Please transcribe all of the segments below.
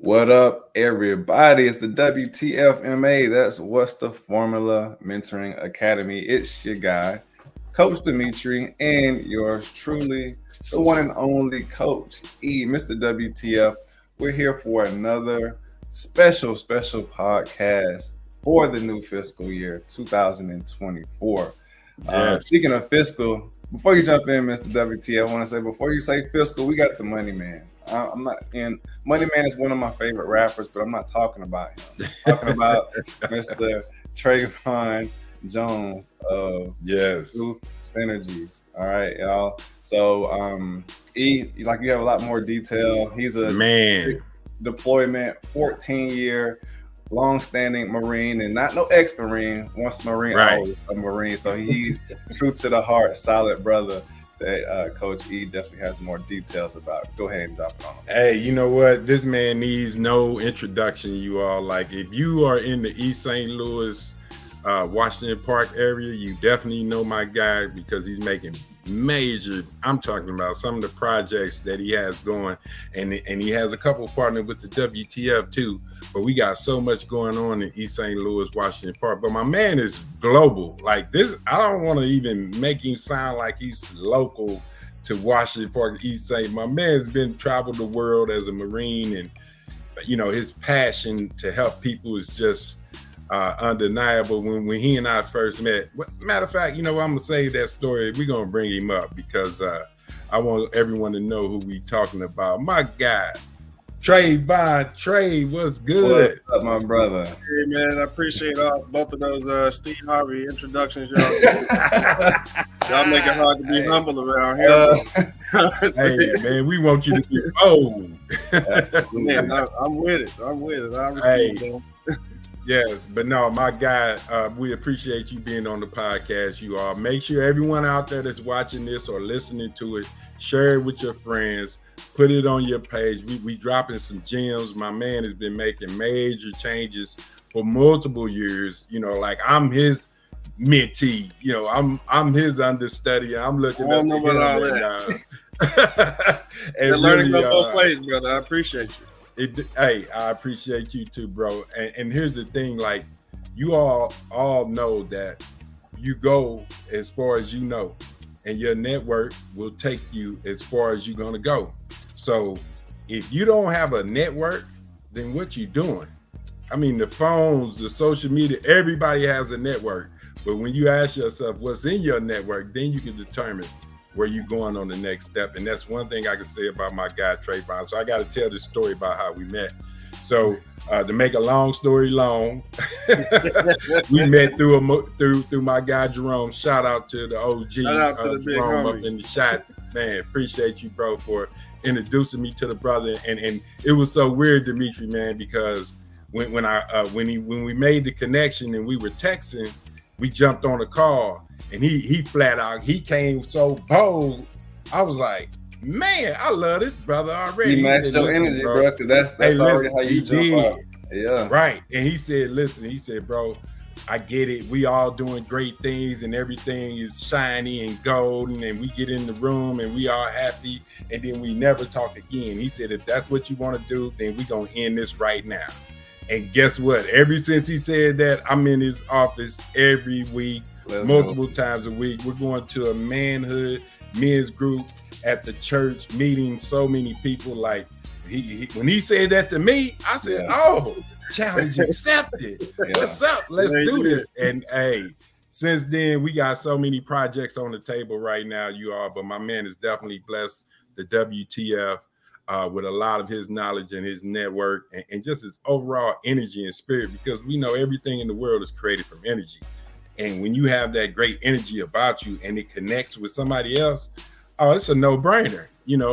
What up, everybody? It's the WTFMA. That's What's the Formula Mentoring Academy. It's your guy, Coach Dimitri, and yours truly, the one and only Coach E, Mr. WTF. We're here for another special podcast for the new fiscal year 2024. Yes. Speaking of fiscal, before you jump in, Mr. WTF, I want to say before you say fiscal, we got the Money Man. I'm not in. Money Man is one of my favorite rappers, but I'm not talking about him. I'm talking about Mr. Travonn Jones of Truth Synergies. All right, y'all. So, you have a lot more detail. He's a deployment, 14-year, long-standing Marine, and not no ex-Marine. Once Marine, always a Marine. So he's true to the heart, solid brother. That Coach E definitely has more details about. Go ahead and drop it on him. Hey, you know what? This man needs no introduction, you all. Like, if you are in the East St. Louis, Washington Park area, you definitely know my guy because he's making major. I'm talking about some of the projects that he has going, and he has a couple partnered with the WTF too. But we got so much going on in East St. Louis, Washington Park. But my man is global. Like this, I don't want to even make him sound like he's local to Washington Park, East St. My man's been traveled the world as a Marine, and his passion to help people is just undeniable. When he and I first met, matter of fact, I'm gonna save that story. We're gonna bring him up because I want everyone to know who we talking about. My guy, Travonn. Trey, what's good? What's up, my brother? Hey, man, I appreciate both of those Steve Harvey introductions, y'all. Y'all make it hard to be humble around here. Hey, man, we want you to be bold. Man, I'm with it. I receive it. Yes, but no, my guy, we appreciate you being on the podcast. You all. Make sure everyone out there that's watching this or listening to it, share it with your friends. Put it on your page. We dropping some gems. My man has been making major changes for multiple years. Like I'm his mentee. I'm his understudy. I'm looking up to him. And learning go both ways, brother. I appreciate you. I appreciate you too, bro. And here's the thing: like you all know that you go as far as you know, and your network will take you as far as you're gonna go. So if you don't have a network, then what you doing? I mean, the phones, the social media, everybody has a network. But when you ask yourself what's in your network, then you can determine where you're going on the next step. And that's one thing I can say about my guy, Travonn. So I got to tell this story about how we met. So to make a long story long, we met through my guy, Jerome. Shout out to the OG, Shout out to the Jerome big up in the shot. Man, appreciate you, bro, for introducing me to the brother. And it was so weird, Dimitri, man, because when we made the connection and we were texting, we jumped on a call and he flat out, he came so bold. I was like, man, I love this brother already. He matched your energy, bro, because that's already how you jump up. Yeah. Right. And he said, bro, I get it. We all doing great things and everything is shiny and golden and we get in the room and we are happy and then we never talk again. He said, if that's what you want to do, then we're going to end this right now. And guess what? Ever since he said that, I'm in his office every week, multiple times a week. We're going to a men's group at the church, meeting so many people. Like when he said that to me, I said, oh, challenge accepted. What's up? Let's do this. And hey, since then we got so many projects on the table right now, you all. But my man is definitely blessed the WTF with a lot of his knowledge and his network and just his overall energy and spirit, because we know everything in the world is created from energy. And when you have that great energy about you and it connects with somebody else, oh, it's a no-brainer.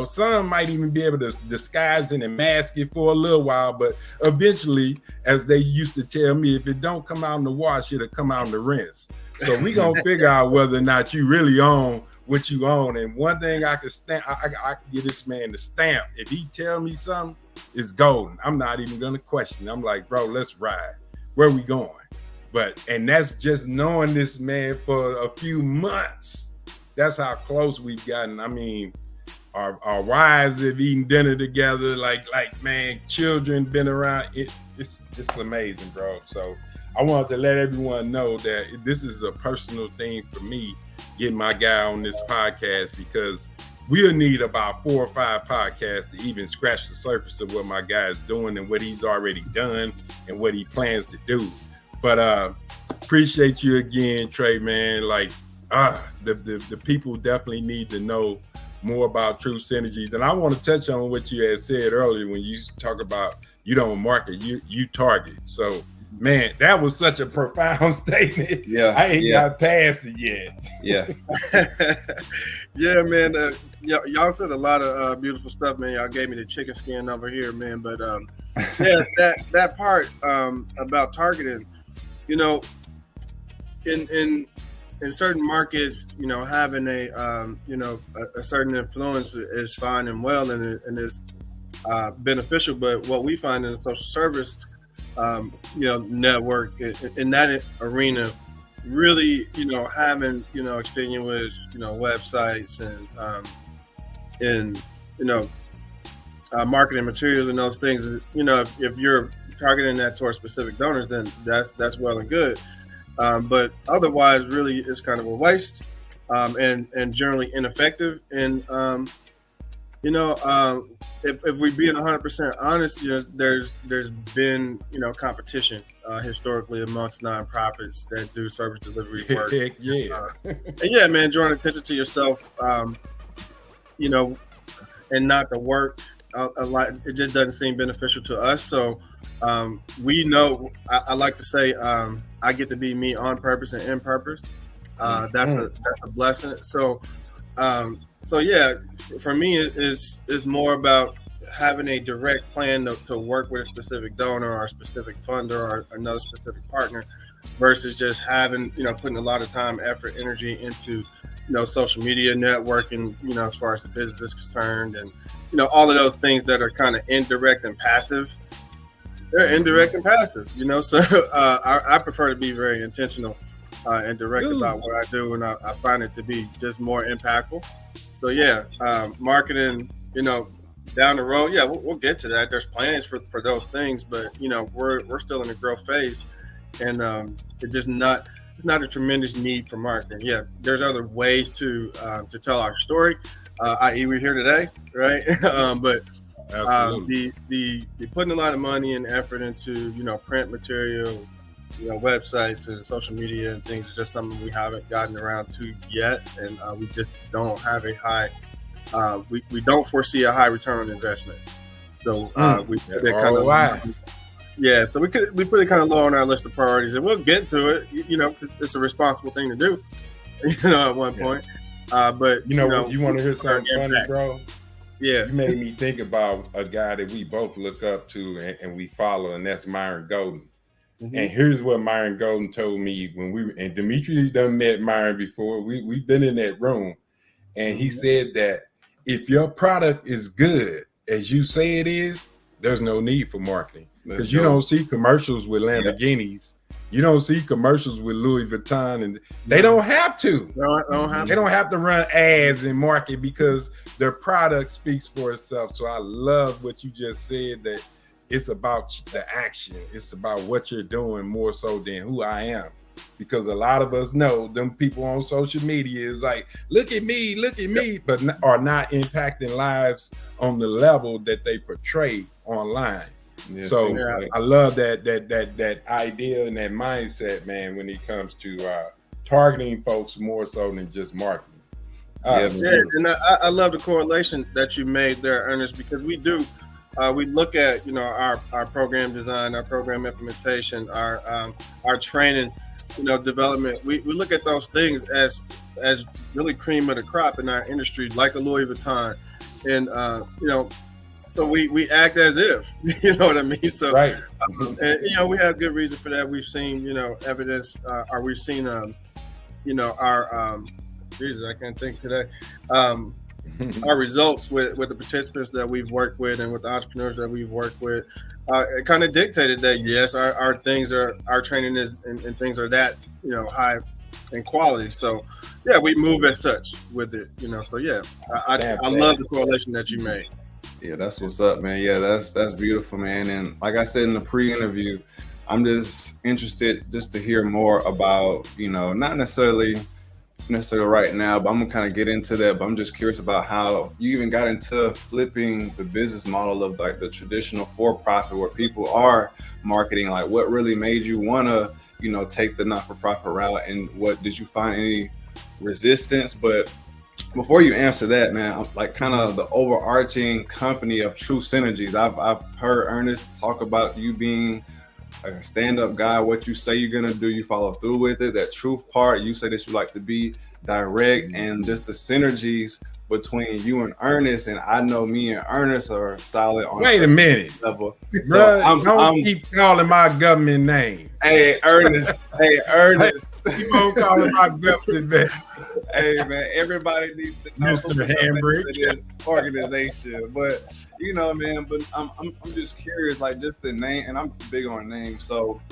Some might even be able to disguise it and mask it for a little while, but eventually, as they used to tell me, if it don't come out in the wash, it'll come out in the rinse. So we gonna figure out whether or not you really own what you own. And one thing I can stamp, I can give this man the stamp. If he tell me something, it's golden. I'm not even gonna question. I'm like, bro, let's ride. Where we going? And that's just knowing this man for a few months. That's how close we've gotten. I mean, Our wives have eaten dinner together. Like man, children been around. It's amazing, bro. So I wanted to let everyone know that this is a personal thing for me, getting my guy on this podcast, because we'll need about 4 or 5 podcasts to even scratch the surface of what my guy is doing and what he's already done and what he plans to do. But appreciate you again, Trey, man. Like the people definitely need to know more about True Synergies. And I want to touch on what you had said earlier when you talk about you don't market, you target. So man, that was such a profound statement. Yeah, I ain't got past it yet. Yeah. Yeah, man. Y'all said a lot of beautiful stuff, man. Y'all gave me the chicken skin over here, man. But yeah, that part about targeting, you know, in certain markets, you know, having a certain influence is fine and well, and is beneficial. But what we find in the social service network in that arena, really, having, extenuous, websites and marketing materials and those things, if you're targeting that towards specific donors, then that's well and good. But otherwise, really, it's kind of a waste and generally ineffective. And, if we're being 100% honest, there's been, competition historically amongst nonprofits that do service delivery work. Yeah, man, drawing attention to yourself, and not the work. A lot, it just doesn't seem beneficial to us. So we know, I like to say, I get to be me on purpose and in purpose. That's a blessing. So yeah, for me, it's more about having a direct plan to work with a specific donor or a specific funder or another specific partner, versus just having, putting a lot of time, effort, energy into, social media networking, as far as the business is concerned, and, all of those things that are kind of indirect and passive. They're indirect and passive, so I prefer to be very intentional and direct about what I do, and I find it to be just more impactful. So yeah, marketing, down the road, yeah, we'll get to that. There's plans for those things, but we're still in the growth phase, and it's just not a tremendous need for marketing. Yeah, there's other ways to tell our story, i.e. we're here today, right? But the putting a lot of money and effort into print material, websites and social media and things is just something we haven't gotten around to yet, and we just don't have a high. We don't foresee a high return on investment, so we put it kind of so we put it kind of low on our list of priorities, and we'll get to it. Because it's a responsible thing to do. At one point, but you want to hear something funny, bro? Yeah, you made me think about a guy that we both look up to and we follow, and that's Myron Golden. Mm-hmm. And here's what Myron Golden told me when and Dimitri done met Myron before. We've been in that room, and he said that if your product is good as you say it is, there's no need for marketing, because you don't see commercials with Lamborghinis. You don't see commercials with Louis Vuitton, and they don't have to. They don't have to run ads and market, because their product speaks for itself. So I love what you just said, that it's about the action. It's about what you're doing more so than who I am. Because a lot of us know them people on social media is like, look at me, but are not impacting lives on the level that they portray online. Yes, so I love that idea and that mindset, man, when it comes to targeting folks more so than just marketing. And I love the correlation that you made there, Ernest, because we do. We look at our program design, our program implementation, our training, development. We look at those things as really cream of the crop in our industry, like a Louis Vuitton, and so we act as if, you know what I mean. So right, and we have good reason for that. We've seen evidence, or we've seen our Jesus, I can't think today. Our results with the participants that we've worked with and with the entrepreneurs that we've worked with, it kind of dictated that yes, our training is and things are that high in quality. So we move as such with it, you know. So yeah, I love the correlation that you made. Yeah, that's what's up, man. Yeah, that's beautiful, man. And like I said in the pre-interview, I'm just interested just to hear more about, you know, not necessarily right now, but I'm gonna kind of get into that. But I'm just curious about how you even got into flipping the business model of like the traditional for-profit where people are marketing. Like, what really made you wanna, you know, take the not-for-profit route, and what did you find any resistance? But before you answer that, man, like kind of the overarching company of True Synergies. I've heard Ernest talk about you being a stand-up guy. What you say you're gonna do, you follow through with it. That truth part, you say that you like to be direct, and just the synergies between you and Ernest. And I know me and Ernest are solid on. Wait a minute, level. So don't keep calling my government name. Hey, Ernest. Hey, Ernest. You won't call it my government name. Hey, man, everybody needs to know Mr. Handbrake. This organization. But you know, man, but I'm just curious, like just the name, and I'm big on names. So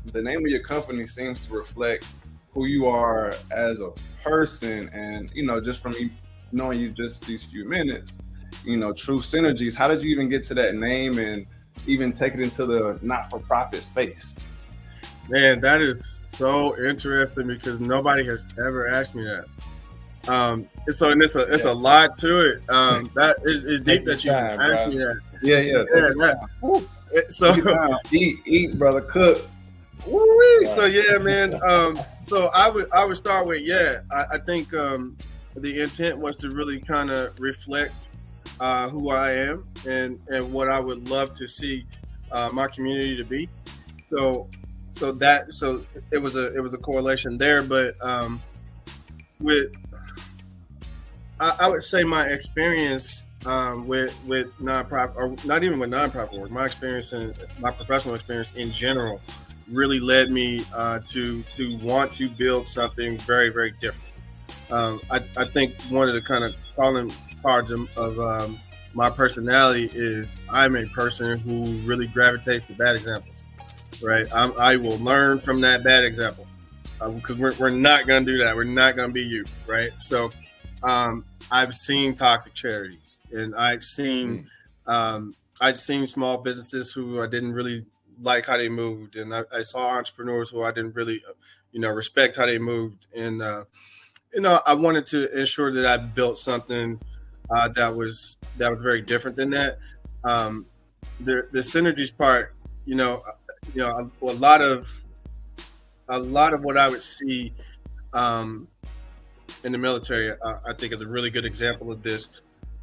the name of your company seems to reflect who you are as a person, and you know, just from knowing you just these few minutes, you know, True Synergies. How did you even get to that name and even take it into the not-for-profit space? Man, that is so interesting because nobody has ever asked me that. It's a lot to it. That is deep that you asked me that. Yeah. So eat, brother, cook. Woo-wee. So yeah, man. So I would start with I think the intent was to really kind of reflect who I am and what I would love to see my community to be. So it was a correlation there, but with I would say my experience with nonprofit, or not even with nonprofit work, my experience and my professional experience in general really led me to want to build something very, very different. I think one of the kind of calling parts of my personality is I'm a person who really gravitates to bad examples. Right, I will learn from that bad example because we're not going to do that. We're not going to be you, right? So I've seen toxic charities, and I've seen small businesses who I didn't really like how they moved, and I saw entrepreneurs who I didn't really, respect how they moved, and I wanted to ensure that I built something that was very different than that. The synergies part, a lot of what I would see in the military, I think is a really good example of this.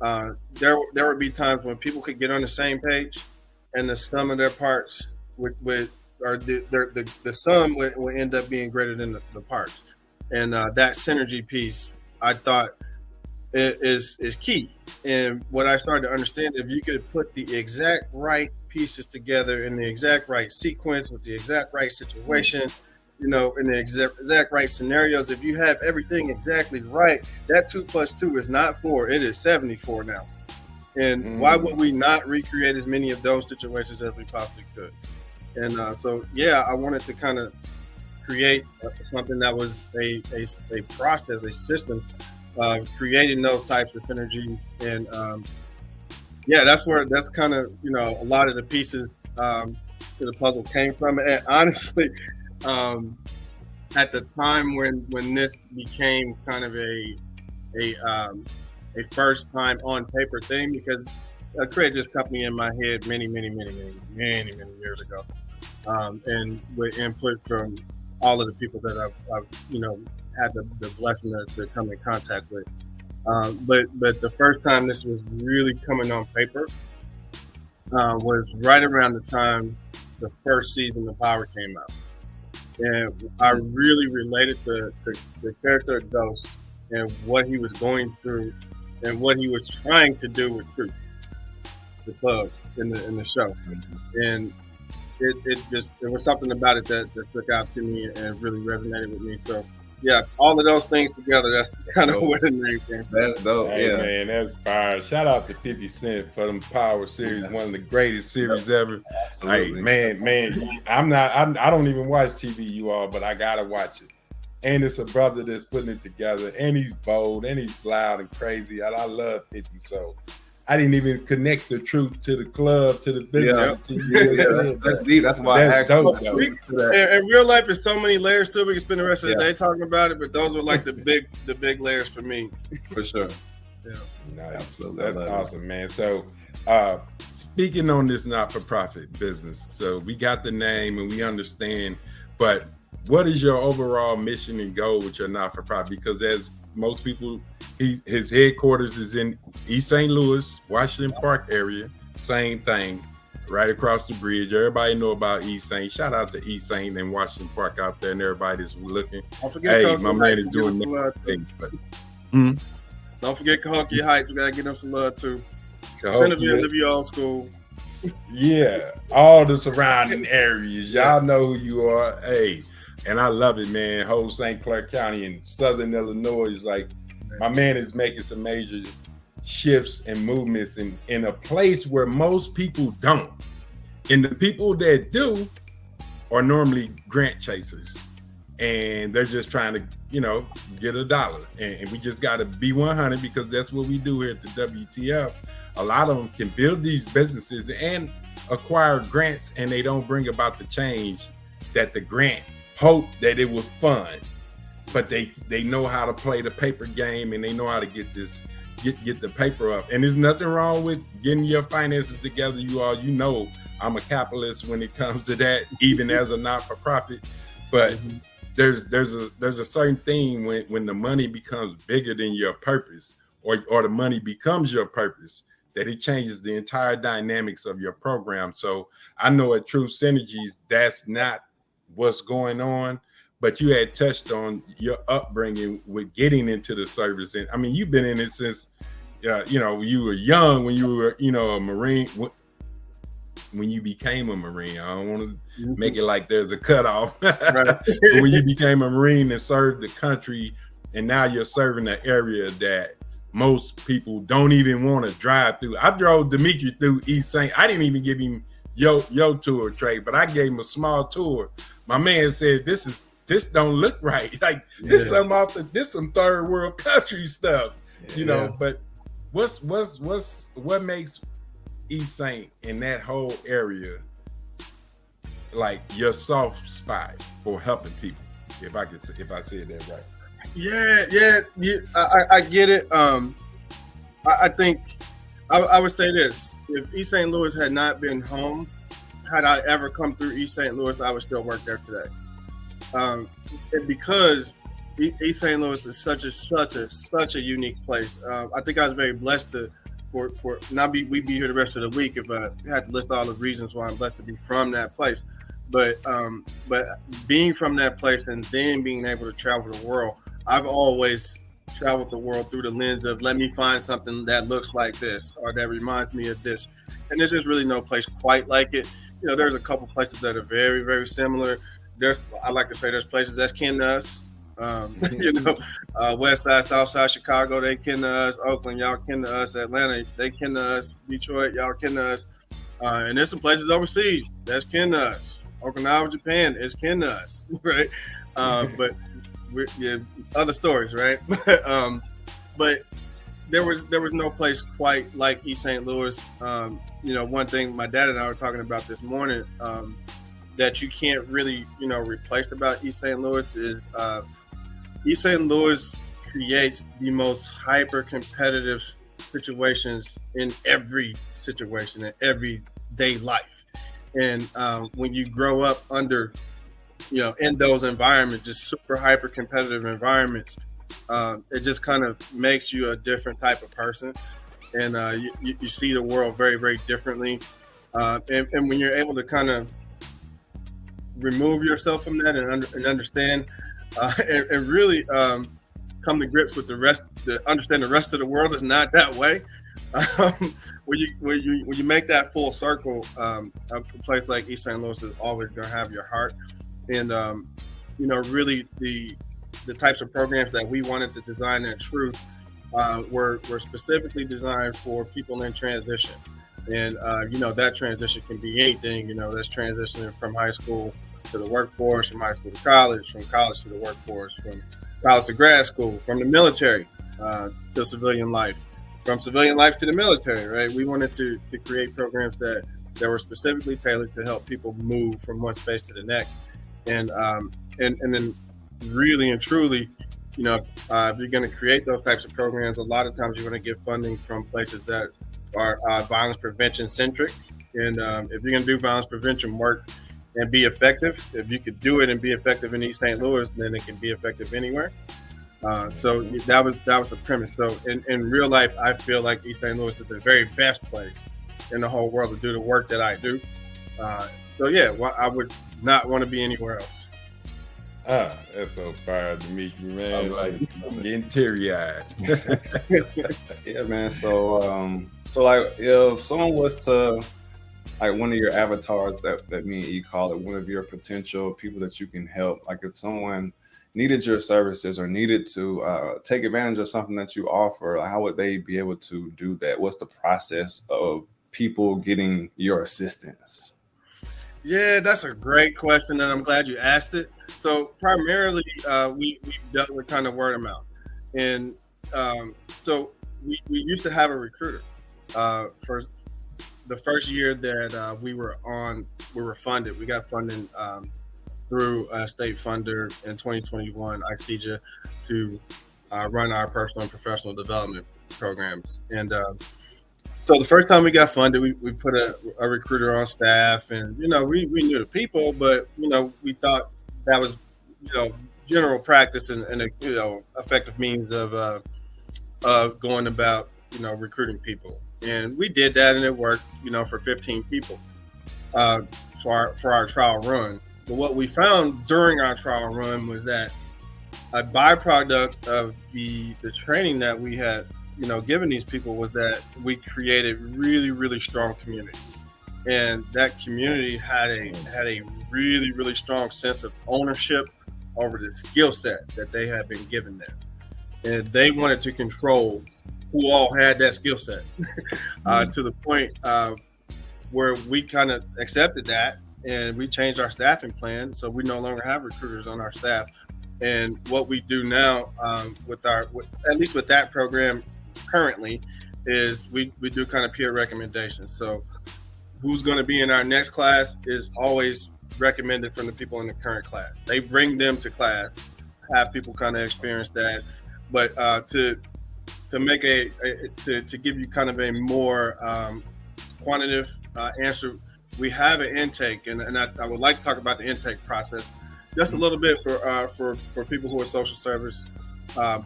There would be times when people could get on the same page, and the sum of their parts the sum would end up being greater than the parts, and that synergy piece I thought is key. And what I started to understand, if you could put the exact right pieces together in the exact right sequence with the exact right situation, in the exact right scenarios, if you have everything exactly right, that 2 + 2 is not 4, it is 74 now. And why would we not recreate as many of those situations as we possibly could? And I wanted to kind of create something that was a process, a system, creating those types of synergies. And that's kind of, a lot of the pieces to the puzzle came from. And honestly, at the time when this became kind of a first time on paper thing, because I created this company in my head many years ago, and with input from all of the people that I've had the blessing to come in contact with. But the first time this was really coming on paper was right around the time the first season of Power came out. And I really related to the character of Ghost and what he was going through and what he was trying to do with Truth, the club in the show. And it was something about it that stuck out to me and really resonated with me. So yeah, all of those things together, that's kind of where the name came from. That's dope. Hey, yeah, man, that's fire. Shout out to 50 Cent for them Power series, one of the greatest series ever. Absolutely. Hey, man, I don't even watch TV, you all, but I gotta watch it. and it's a brother that's putting it together, and he's bold, and he's loud and crazy, and I love 50. So I didn't even connect the truth to the club, to the business. That's deep. That's why I asked dope, in real life, there's so many layers to it. We can spend the rest of the day talking about it, but those were like the big layers for me. For sure. Yeah. Nice. Absolutely. That's awesome, man. So speaking on this not-for-profit business, so we got the name and we understand, but what is your overall mission and goal with your not-for-profit? Because as most people, his headquarters is in East St. Louis, Washington Park area. Same thing, right across the bridge. Everybody know about East St. Shout out to East St. and Washington Park out there and everybody that's looking. Hey, my man is doing that thing. But, don't forget Cahokia Heights. We gotta get them some love too. Centerville, Libby Old School. Yeah, all the surrounding areas. Y'all know who you are. Hey, and I love it, man. Whole St. Clair County in Southern Illinois is like, my man is making some major shifts and movements in a place where most people don't. And the people that do are normally grant chasers. And they're just trying to, get a dollar. And we just got to be 100 because that's what we do here at the WTF. A lot of them can build these businesses and acquire grants, and they don't bring about the change that the grant hoped that it was fun. But they know how to play the paper game, and they know how to get the paper up. And there's nothing wrong with getting your finances together. You know I'm a capitalist when it comes to that, even as a not-for-profit. But there's a certain thing when the money becomes bigger than your purpose, or the money becomes your purpose, that it changes the entire dynamics of your program. So I know at True Synergies, that's not what's going on, but you had touched on your upbringing with getting into the service. And I mean, you've been in it since, you were young, when you were, a Marine, when you became a Marine. I don't want to make it like there's a cutoff. Right. But when you became a Marine and served the country, and now you're serving an area that most people don't even want to drive through. I drove Dimitri through East St. I didn't even give him your tour, Trey, but I gave him a small tour. My man said, this don't look right. Like this some third world country stuff, but what makes East St. in that whole area like your soft spot for helping people, if I said that right? I get it. I think I would say this: if East St. Louis had not been home, had I ever come through East St. Louis, I would still work there today. And because East St. Louis is such a unique place, I think I was very blessed we'd be here the rest of the week if I had to list all the reasons why I'm blessed to be from that place. But being from that place and then being able to travel the world, I've always traveled the world through the lens of, let me find something that looks like this or that reminds me of this. And there's just really no place quite like it. There's a couple places that are very, very similar. I like to say there's places that's kin to us. West Side, South Side, Chicago, they kin to us. Oakland, y'all kin to us. Atlanta, they kin to us. Detroit, y'all kin to us. And there's some places overseas that's kin to us. Okinawa, Japan is kin to us, right? But other stories, right? But there was no place quite like East St. Louis. One thing my dad and I were talking about this morning that you can't really, replace about East St. Louis is East St. Louis creates the most hyper-competitive situations in every situation, in everyday life. And when you grow up under, in those environments, just super hyper-competitive environments, it just kind of makes you a different type of person. And you see the world very, very differently. And when you're able to kind of remove yourself from that and understand and really come to grips with understand the rest of the world is not that way. When you make that full circle, a place like East St. Louis is always going to have your heart. And really the types of programs that we wanted to design at True were specifically designed for people in transition. And that transition can be anything. That's transitioning from high school to the workforce, from high school to college, from college to the workforce, from college to grad school, from the military to civilian life, from civilian life to the military. Right? We wanted to create programs that were specifically tailored to help people move from one space to the next, and then really and truly, if you're going to create those types of programs, a lot of times you're going to get funding from places that are violence prevention centric. And if you're going to do violence prevention work and be effective, if you could do it and be effective in East St. Louis, then it can be effective anywhere. So that was the premise. So in real life, I feel like East St. Louis is the very best place in the whole world to do the work that I do. I would not want to be anywhere else. That's so fire to meet you, man. Like, I'm getting teary-eyed. Yeah, man. So like, if someone was to, like, one of your avatars that me and E call it, one of your potential people that you can help, like if someone needed your services or needed to take advantage of something that you offer, like, how would they be able to do that? What's the process of people getting your assistance? Yeah, that's a great question, and I'm glad you asked it. So primarily, we dealt with kind of word of mouth, and so we used to have a recruiter for the first year that we were funded. We got funding through a state funder in 2021, ICEJA, to run our personal and professional development programs, and so the first time we got funded, we put a recruiter on staff, and we knew the people, but we thought that was general practice and a effective means of going about recruiting people, and we did that, and it worked for 15 people for our trial run. But what we found during our trial run was that a byproduct of the training that we had given these people was that we created really, really strong community, and that community had a really, really strong sense of ownership over the skill set that they had been given there, and they wanted to control who all had that skill set to the point where we kind of accepted that, and we changed our staffing plan, so we no longer have recruiters on our staff. And what we do now at least with that program currently is we do kind of peer recommendations. So who's going to be in our next class is always recommended from the people in the current class. They bring them to class, have people kind of experience that. But to make to give you kind of a more quantitative answer, we have an intake, and I would like to talk about the intake process just a little bit for people who are social service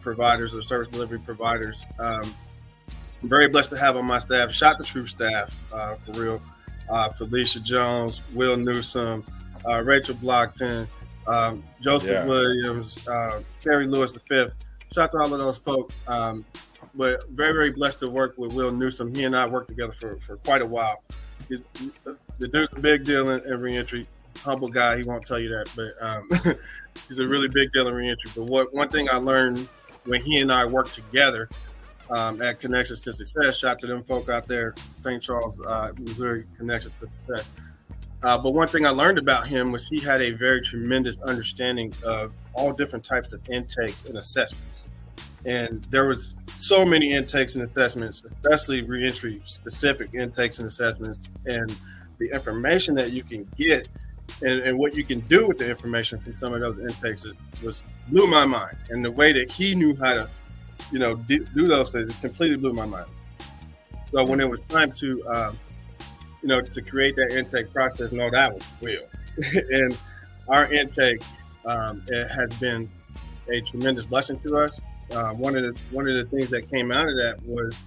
providers or service delivery providers. I'm very blessed to have on my staff, Shot the Troop staff, for real. Felicia Jones, Will Newsom, Rachel Blockton, Joseph Williams, Kerry Lewis V. Shout out to all of those folk. But very, very blessed to work with Will Newsom. He and I worked together for quite a while. The dude's a big deal in reentry. Humble guy, he won't tell you that, but he's a really big deal in reentry. But one thing I learned when he and I worked together at Connections to Success, shout to them folk out there, St. Charles, Missouri, Connections to Success. But one thing I learned about him was he had a very tremendous understanding of all different types of intakes and assessments. And there was so many intakes and assessments, especially reentry specific intakes and assessments, and the information that you can get and what you can do with the information from some of those intakes blew my mind. And the way that he knew how to, do those things, it completely blew my mind. So when it was time to, to create that intake process, that was Will. And our intake, it has been a tremendous blessing to us. One of the things that came out of that was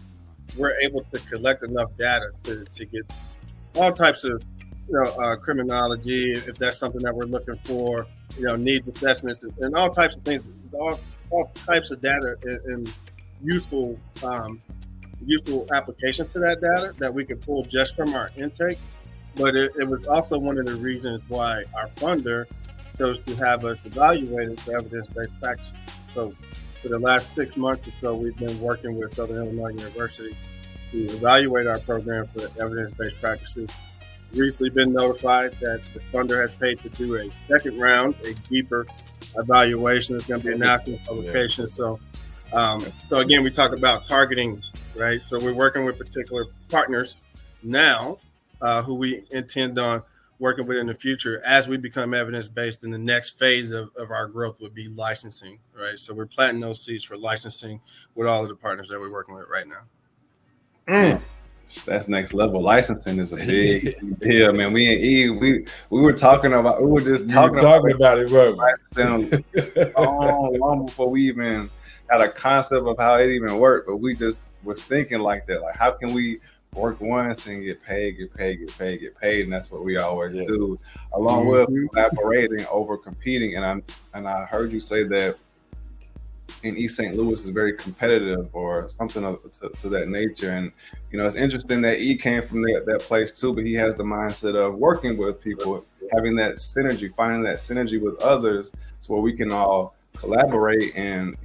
we're able to collect enough data to get all types of criminology, if that's something that we're looking for, needs assessments and all types of things, all types of data and useful applications to that data that we could pull just from our intake. But it was also one of the reasons why our funder chose to have us evaluated for evidence-based practice. So for the last 6 months or so, we've been working with Southern Illinois University to evaluate our program for evidence-based practices. Recently been notified that the funder has paid to do a second round, a deeper evaluation. It's going to be a national publication. So again, we talk about targeting, right? So we're working with particular partners now who we intend on working with in the future as we become evidence-based. In the next phase of our growth would be licensing, right? So we're planting those seeds for licensing with all of the partners that we're working with right now. That's next level. Licensing is a big deal, man. We and E, we were talking about. We were just talking about it, bro. Licensing long before we even had a concept of how it even worked. But we just was thinking like that. Like, how can we work once and get paid, and that's what we always do, along with collaborating over competing. And I heard you say that in East St. Louis is very competitive or something to that nature. And it's interesting that E came from that place too, but he has the mindset of working with people, having that synergy, finding that synergy with others, so where we can all collaborate and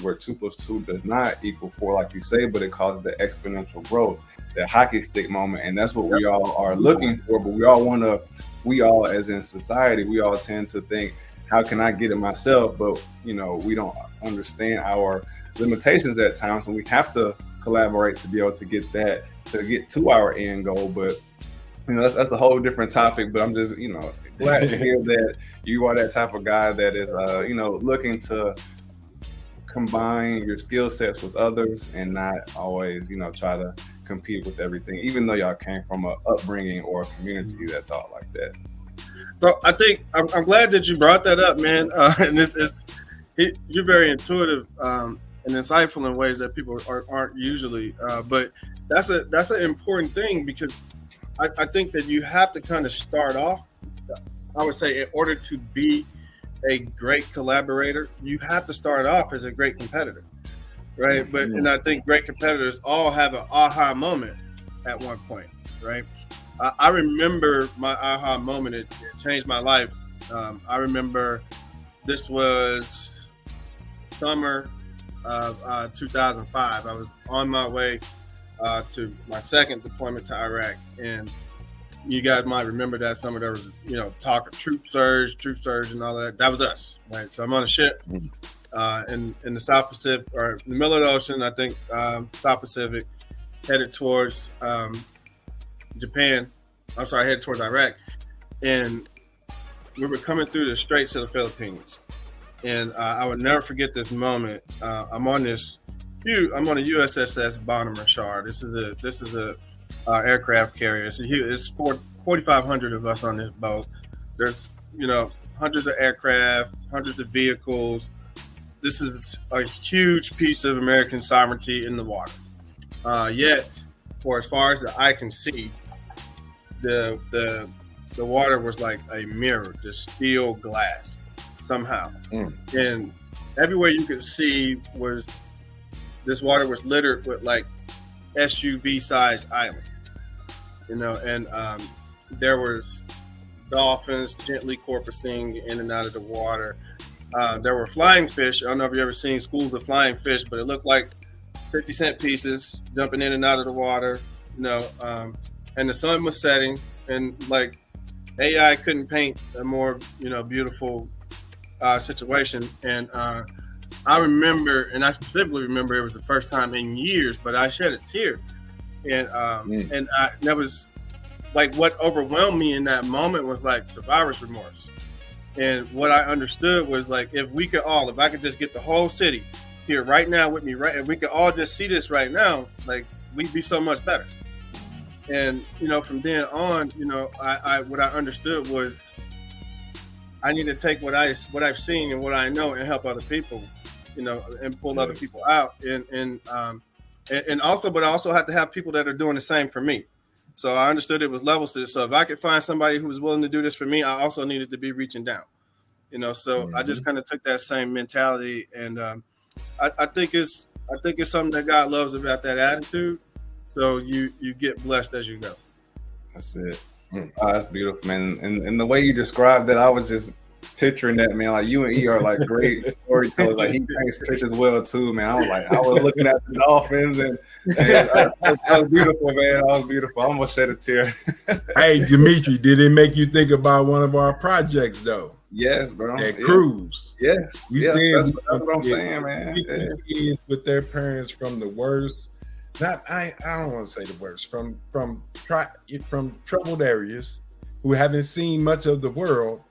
where 2 + 2 does not equal 4, like you say, but it causes the exponential growth, that hockey stick moment. And that's what we all are looking for. But we all as in society, we all tend to think, how can I get it myself? But we don't understand our limitations at times, so we have to collaborate to be able to get to our end goal. But that's a whole different topic. But I'm just glad to hear that you are that type of guy that is looking to combine your skill sets with others and not always try to compete with everything, even though y'all came from an upbringing or a community that thought like that. So I think I'm glad that you brought that up, man. And you're very intuitive and insightful in ways that people aren't usually. But that's an important thing, because I think that you have to kind of start off. I would say, in order to be a great collaborator, you have to start off as a great competitor, right? But and I think great competitors all have an aha moment at one point, right? I remember my aha moment. It changed my life. I remember this was summer of 2005. I was on my way to my second deployment to Iraq, and you guys might remember that summer there was talk of troop surge and all that. That was us, right? So I'm on a ship in the South Pacific, or in the middle of the ocean, I think, South Pacific, headed towards headed towards Iraq. And we were coming through the Straits of the Philippines. And I would never forget this moment. I'm on a USS Bonner Machar. This is a aircraft carrier. It's 4,500 of us on this boat. There's hundreds of aircraft, hundreds of vehicles. This is a huge piece of American sovereignty in the water. Yet, for as far as the eye can see, the water was like a mirror, just steel glass somehow. And everywhere you could see was this water was littered with like SUV sized island, and there was dolphins gently porpoising in and out of the water. There were flying fish. I don't know if you've ever seen schools of flying fish, but it looked like 50-cent pieces jumping in and out of the water, and the sun was setting, and like AI couldn't paint a more, beautiful situation. And I remember, and I specifically remember, it was the first time in years, but I shed a tear. And that was like what overwhelmed me in that moment was like survivor's remorse. And what I understood was like, if I could just get the whole city here right now with me, right, and we could all just see this right now, like we'd be so much better. And from then on, what I understood was I need to take what I've seen and what I know and help other people, and pull other people out, and also, but I also have to have people that are doing the same for me. So I understood it was levels to this. So if I could find somebody who was willing to do this for me, I also needed to be reaching down, So I just kind of took that same mentality, and I think it's something that God loves about that attitude. So you get blessed as you go. That's it. Oh, that's beautiful, man. And the way you described that, I was just picturing that, man. Like you and E are like great storytellers. Like he paints pictures well too, man. I was looking at the dolphins, and that was beautiful, man. That was beautiful. I almost shed a tear. Hey, Dimitri, did it make you think about one of our projects though? Yes, bro. That cruise. Yes. That's what I'm saying, man. Kids with their parents from the worst. I don't want to say the worst. From troubled areas who haven't seen much of the world,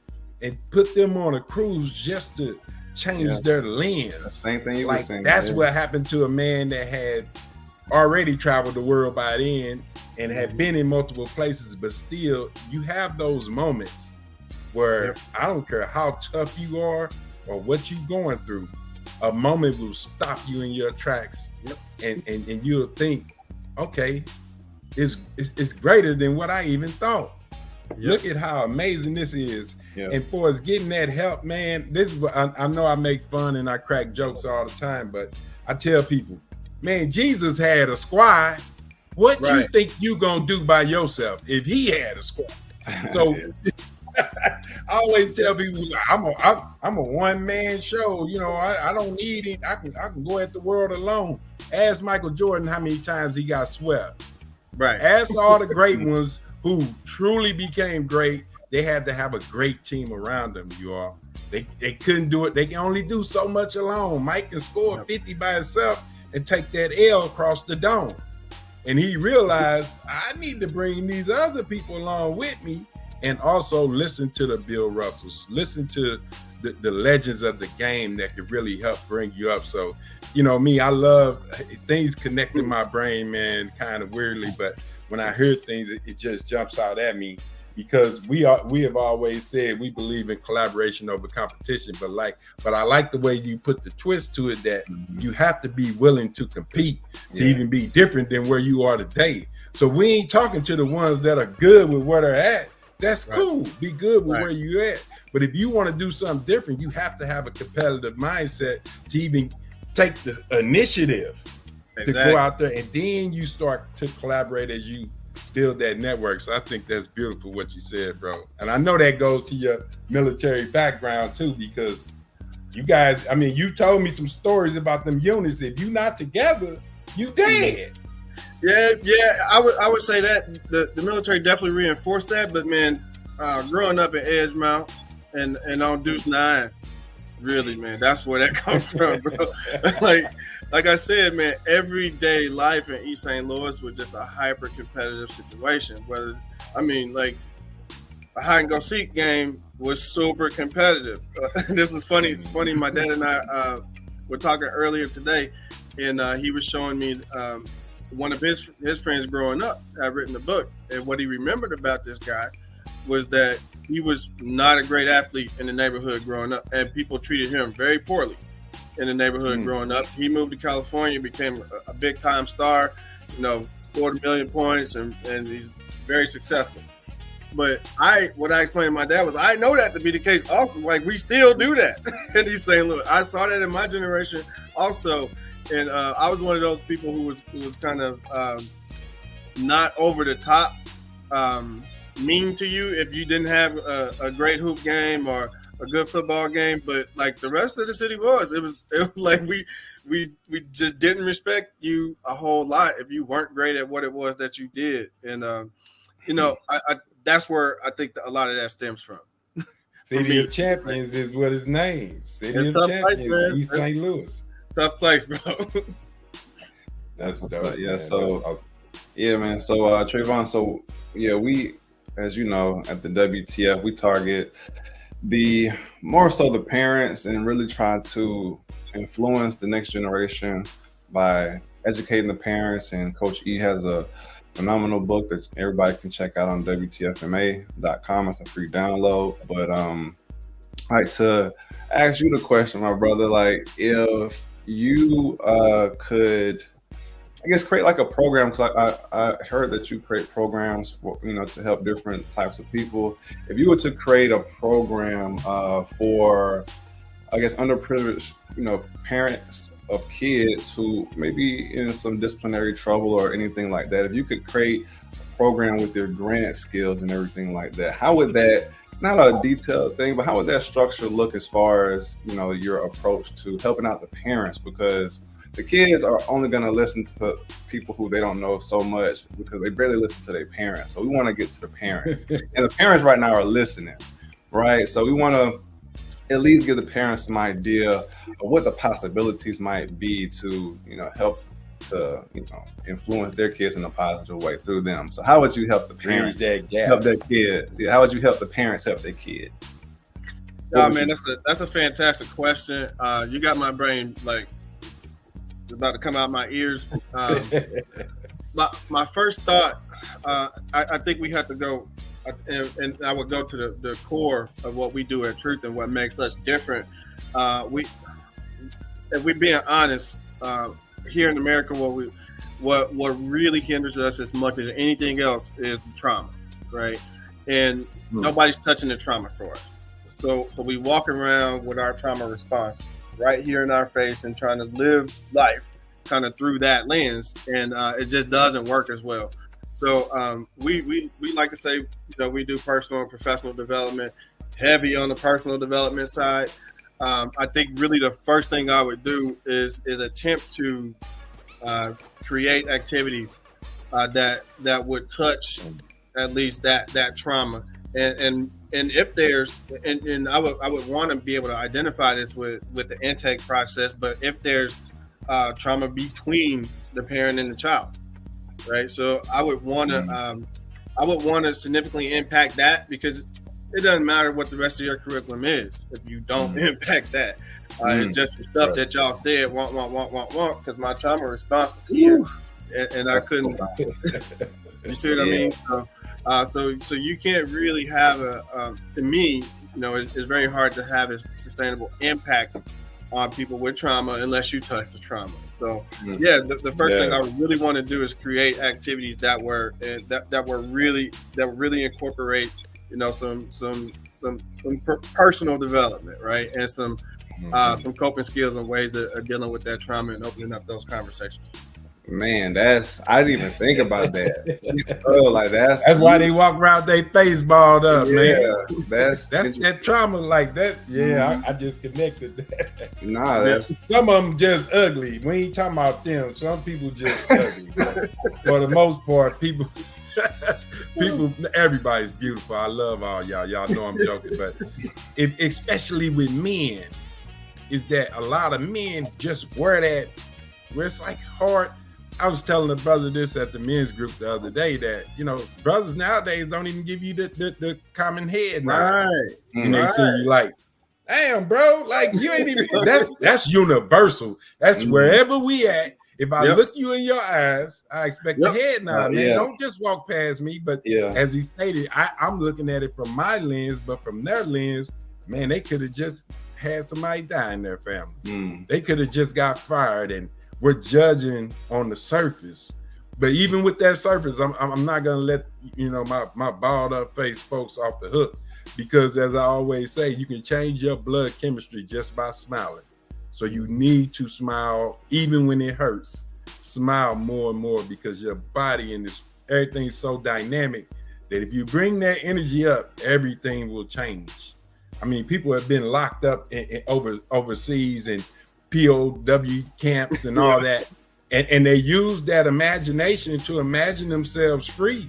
and put them on a cruise just to change their lens. The same thing you were saying. That's what happened to a man that had already traveled the world by then and had been in multiple places, but still you have those moments where I don't care how tough you are or what you're going through, a moment will stop you in your tracks, and you'll think, okay, it's greater than what I even thought. Look at how amazing this is. And for us getting that help, man, this is what I know. I make fun and I crack jokes all the time, but I tell people, man, Jesus had a squad. What you think you gonna do by yourself if he had a squad? So I always tell people, I'm a one-man show. You know, I don't need it. I can go at the world alone. Ask Michael Jordan how many times he got swept. Right. Ask all the great ones who truly became great. They had to have a great team around them, you all. They couldn't do it. They can only do so much alone. Mike can score 50 by himself and take that L across the dome. And he realized, I need to bring these other people along with me, and also listen to the Bill Russells, listen to the legends of the game that could really help bring you up. So, you know, me, I love things connect in my brain, man, kind of weirdly, but when I hear things, it just jumps out at me, because we have always said we believe in collaboration over competition, but I like the way you put the twist to it, that you have to be willing to compete to even be different than where you are today. So we ain't talking to the ones that are good with where they're at. That's cool. Be good with where you at. But if you want to do something different, you have to have a competitive mindset to even take the initiative to go out there, and then you start to collaborate as you build that network. So I think that's beautiful what you said, bro. And I know that goes to your military background too, because you guys, I mean, you told me some stories about them units. If you're not together, you dead. Yeah, I would say that the military definitely reinforced that. But man, growing up in Edgemount and on Deuce 9, really, man, that's where that comes from, bro. like I said, man, everyday life in East St. Louis was just a hyper competitive situation. Like a hide and go seek game was super competitive. This is funny. It's funny. My dad and I were talking earlier today, and he was showing me one of his friends growing up had written a book, and what he remembered about this guy was that he was not a great athlete in the neighborhood growing up, and people treated him very poorly in the neighborhood growing up. He moved to California, became a big time star, scored 1 million points, and he's very successful. But what I explained to my dad was, I know that to be the case also. Like, we still do that in East St. Louis. I saw that in my generation also. And I was one of those people who was kind of not over the top mean to you if you didn't have a great hoop game or a good football game. But like the rest of the city was, it was like we just didn't respect you a whole lot if you weren't great at what it was that you did. And I that's where I think a lot of that stems from. City of Champions is what his name. City of Champions, East St. Louis. Tough place, bro. That's dope. Yeah. So, yeah, man. So, Travonn. So, yeah, we, as you know, at the WTF, we target more so the parents and really try to influence the next generation by educating the parents. And Coach E has a phenomenal book that everybody can check out on WTFMA.com. It's a free download. But I'd like to ask you the question, my brother. Like, if you could, I guess, create like a program, because I heard that you create programs for, to help different types of people. If you were to create a program for, I guess, underprivileged, parents of kids who may be in some disciplinary trouble or anything like that, if you could create a program with their grant skills and everything like that, how would that not a detailed thing, but how would that structure look as far as, you know, your approach to helping out the parents? Because the kids are only going to listen to people who they don't know so much because they barely listen to their parents. So we want to get to the parents, and the parents right now are listening, right? So we want to at least give the parents some idea of what the possibilities might be to, you know, help to, you know, influence their kids in a positive way through them. So how would you help the parents help their kids? Yeah, how would you help the parents help their kids? Oh man, that's a fantastic question. You got my brain like about to come out my ears. My first thought, I think we have to go, and I would go to the core of what we do at Truth and what makes us different. If we're being honest, here in America, what really hinders us as much as anything else is trauma, right? And nobody's touching the trauma for us. So we walk around with our trauma response right here in our face and trying to live life kind of through that lens, and it just doesn't work as well. So we like to say, you know, we do personal and professional development, heavy on the personal development side. I think really the first thing I would do is attempt to create activities that would touch at least that trauma, and if there's and I would want to be able to identify this with the intake process, but if there's trauma between the parent and the child, right? So I would want to significantly impact that, because it doesn't matter what the rest of your curriculum is if you don't impact that. It's just stuff that y'all said, want, because my trauma response was here, and I couldn't. You see what I mean? So you can't really have to me, you know, it's very hard to have a sustainable impact on people with trauma unless you touch the trauma. So the first thing I would really want to do is create activities that really incorporate, you know, some personal development, right, and some coping skills and ways of dealing with that trauma and opening up those conversations. Man, I didn't even think about that. Oh, like that's why they walk around their face balled up, man. That's that trauma like that. Yeah, I just connected that. Nah, that's some of them just ugly. We ain't talking about them. Some people just ugly. For the most part, people, everybody's beautiful. I love all y'all. Y'all know I'm joking, but especially with men, is that a lot of men just wear that. Where it's like hard. I was telling a brother this at the men's group the other day that, you know, brothers nowadays don't even give you the common head now. Right. And they see you like, damn, bro, like you ain't even. That's universal. That's wherever we at. If I look you in your eyes, I expect the head nod, man. Don't just walk past me. But as he stated, I'm looking at it from my lens, but from their lens, man, they could have just had somebody die in their family. They could have just got fired, and we're judging on the surface. But even with that surface, I'm not gonna let, you know, my balled up face folks off the hook, because as I always say, you can change your blood chemistry just by smiling. So you need to smile even when it hurts. Smile more and more, because your body and everything's so dynamic that if you bring that energy up, everything will change. I mean, people have been locked up overseas and POW camps and all that, and they use that imagination to imagine themselves free.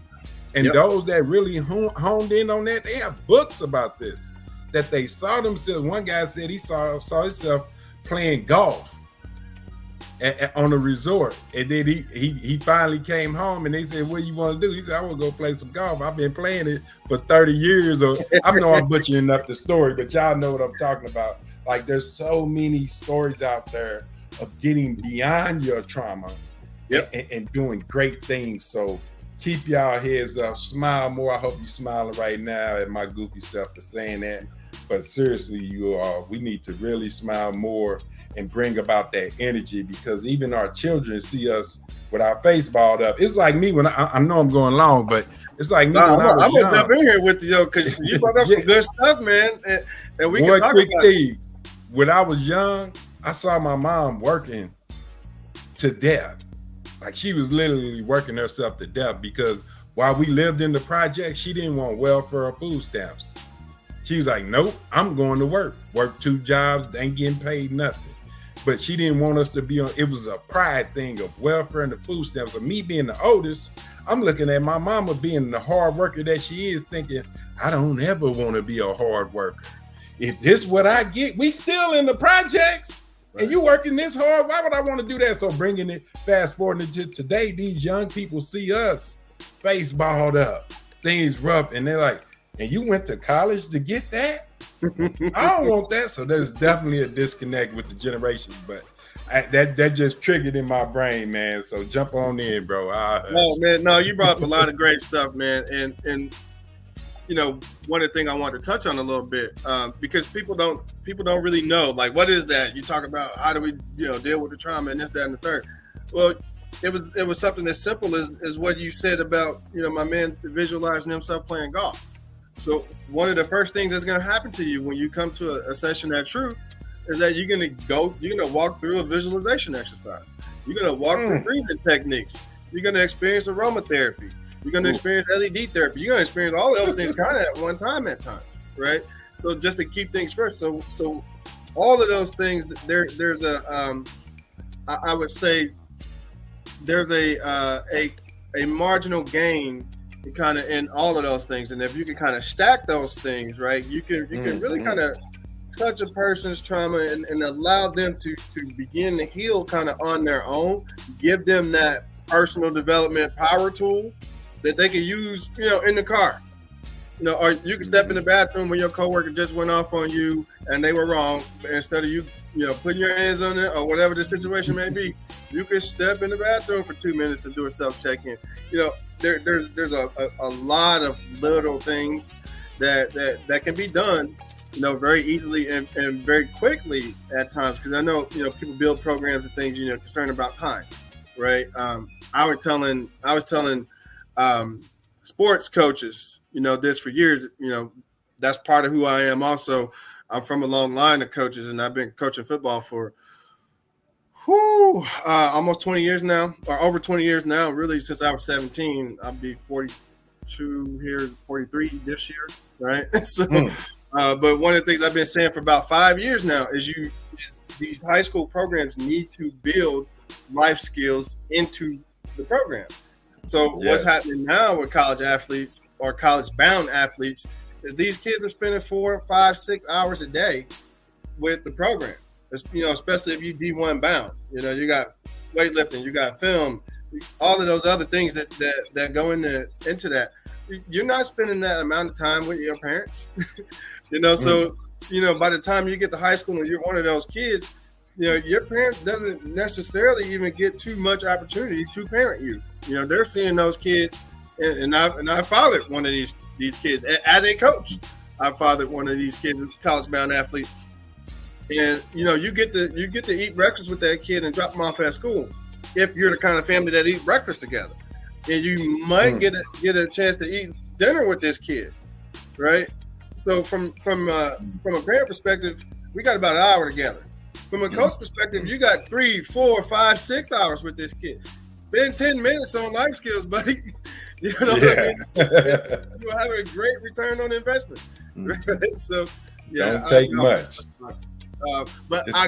And those that really honed in on that, they have books about this, that they saw themselves. One guy said he saw himself playing golf on a resort, and then he finally came home, and they said, "What do you want to do?" He said, "I want to go play some golf. I've been playing it for 30 years." Or I know I'm butchering up the story, but y'all know what I'm talking about. Like, there's so many stories out there of getting beyond your trauma and doing great things. So keep y'all heads up, smile more. I hope you're smiling right now at my goofy self for saying that. But seriously, we need to really smile more and bring about that energy, because even our children see us with our face balled up. It's like me when I know I'm going long, but it's like me when I was young. I'm gonna jump in here with you, because you brought up some good stuff, man, and we can talk about it. When I was young, I saw my mom working to death. Like, she was literally working herself to death, because while we lived in the project, she didn't want welfare or food stamps. She was like, nope, I'm going to work 2 jobs, ain't getting paid nothing. But she didn't want us to be on. It was a pride thing of welfare and the food stamps. So me being the oldest, I'm looking at my mama being the hard worker that she is, thinking, I don't ever want to be a hard worker. If this what I get, we still in the projects, right, and you working this hard, why would I want to do that? So bringing it, fast forwarding to today, these young people see us face balled up, things rough, and they're like, and you went to college to get that? I don't want that. So there's definitely a disconnect with the generations, but that just triggered in my brain, man. So jump on in, bro. No, you brought up a lot of great stuff, man. And you know, one of the things I want to touch on a little bit, because people don't really know, like, what is that? You talk about how do we, deal with the trauma and this, that, and the third. Well, it was something as simple as what you said about, my man visualizing himself playing golf. So one of the first things that's going to happen to you when you come to a session at Truth is that you're going to walk through a visualization exercise. You're going to walk through breathing techniques. You're going to experience aromatherapy. You're going to experience LED therapy. You're going to experience all those things kind of at one time at times, right? So just to keep things fresh. So all of those things, there's a, I would say there's a marginal gain kind of in all of those things. And if you can kind of stack those things, right, you can really kind of touch a person's trauma and allow them to begin to heal kind of on their own, give them that personal development power tool that they can use, in the car. Or you can step in the bathroom when your coworker just went off on you and they were wrong. But instead of you, putting your hands on it or whatever the situation may be, you can step in the bathroom for 2 minutes and do a self-check-in. There's a lot of little things that can be done, very easily and very quickly at times. Because I know, people build programs and things, concerned about time, right? I was telling sports coaches, this for years, that's part of who I am. Also, I'm from a long line of coaches, and I've been coaching football for almost 20 years now, or over 20 years now, really since I was 17. I'll be 42 here, 43 this year, right? But one of the things I've been saying for about 5 years now is these high school programs need to build life skills into the program. So what's happening now with college athletes or college-bound athletes is these kids are spending 4, 5, 6 hours a day with the program. Especially if you D1 bound. You got weightlifting, you got film, all of those other things that go into that. You're not spending that amount of time with your parents. So by the time you get to high school and you're one of those kids, your parents doesn't necessarily even get too much opportunity to parent you. They're seeing those kids, and I fathered one of these kids as a coach. I fathered one of these kids, college-bound athlete, and you get to eat breakfast with that kid and drop them off at school if you're the kind of family that eat breakfast together, and you might get a chance to eat dinner with this kid, right? So from a parent perspective, we got about an hour together. From a coach perspective, you got 3, 4, 5, 6 hours with this kid. Spend 10 minutes on life skills, buddy. What I mean? You'll have a great return on investment. Right? So, don't take much. But I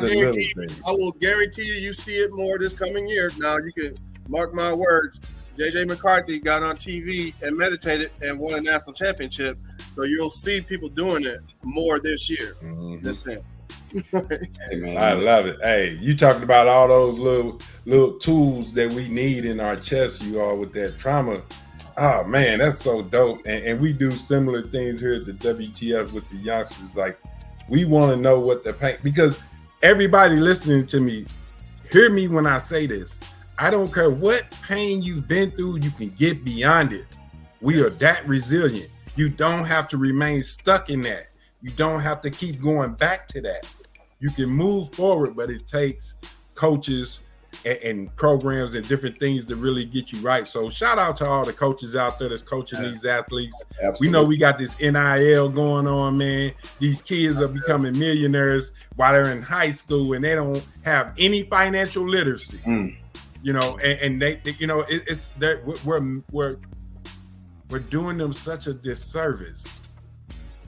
will guarantee you see it more this coming year. Now, you can mark my words. J.J. McCarthy got on TV and meditated and won a national championship. So you'll see people doing it more this year. Just saying. Hey, man, I love it. Hey, you talking about all those little tools that we need in our chest, you all, with that trauma. Oh man, that's so dope. And we do similar things here at the WTF with the youngsters. Like, we want to know what the pain, because everybody listening to me, hear me when I say this. I don't care what pain you've been through, you can get beyond it. We are that resilient. You don't have to remain stuck in that. You don't have to keep going back to that. You can move forward, but it takes coaches and programs and different things to really get you right. So shout out to all the coaches out there that's coaching these athletes. Absolutely. We know we got this NIL going on, man. These kids are becoming millionaires while they're in high school and they don't have any financial literacy. And they it's that we're doing them such a disservice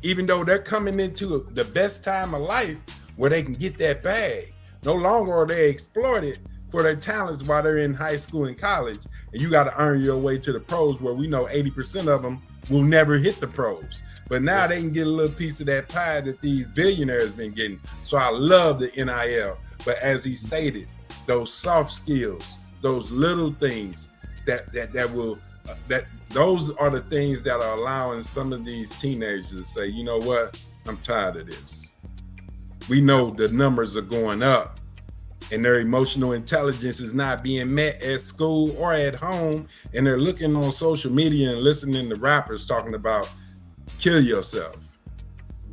even though they're coming into the best time of life where they can get that bag. No longer are they exploited for their talents while they're in high school and college. And you got to earn your way to the pros, where we know 80% of them will never hit the pros. But now they can get a little piece of that pie that these billionaires been getting. So I love the NIL. But as he stated, those soft skills, those little things that those are the things that are allowing some of these teenagers to say, you know what, I'm tired of this. We know the numbers are going up and their emotional intelligence is not being met at school or at home. And they're looking on social media and listening to rappers talking about kill yourself.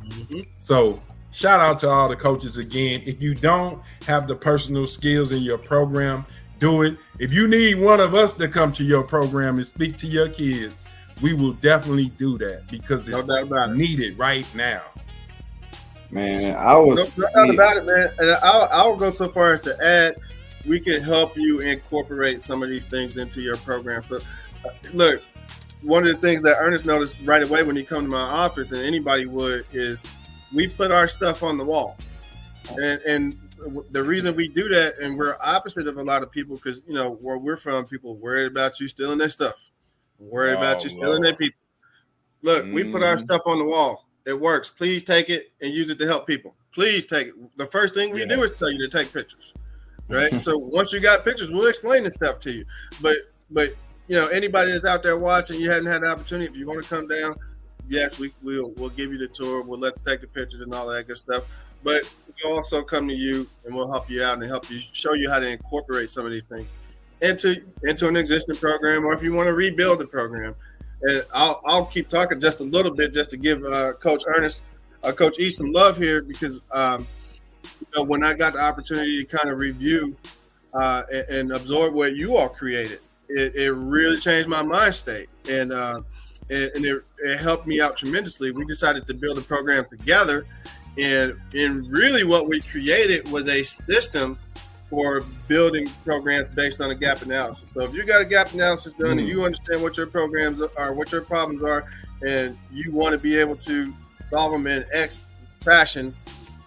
Mm-hmm. So shout out to all the coaches again. If you don't have the personal skills in your program, do it. If you need one of us to come to your program and speak to your kids, we will definitely do that because it's needed right now. Man, I was no doubt about it, man. And I'll go so far as to add, we can help you incorporate some of these things into your program. So, look, one of the things that Ernest noticed right away when he come to my office, and anybody would, is we put our stuff on the wall. And the reason we do that, and we're opposite of a lot of people, because, you know, where we're from, people worried about you stealing their stuff, worried about you stealing their people. Look, we put our stuff on the wall. It works. Please take it and use it to help people. Please take it. The first thing we do is tell you to take pictures, right? So once you got pictures, we'll explain this stuff to you. But you know, anybody that's out there watching, you hadn't had the opportunity, if you want to come down, yes, we'll give you the tour. We'll let's take the pictures and all that good stuff. But we'll also come to you and we'll help you out and help you, show you how to incorporate some of these things into an existing program, or if you want to rebuild the program. And I'll keep talking just a little bit just to give Coach Ernest, Coach E some love here, because you know, when I got the opportunity to kind of review and absorb what you all created, it really changed my mind state, and it helped me out tremendously. We decided to build a program together, and really what we created was a system for building programs based on a gap analysis. So if you got a gap analysis done and you understand what your programs are, what your problems are, and you want to be able to solve them in X fashion,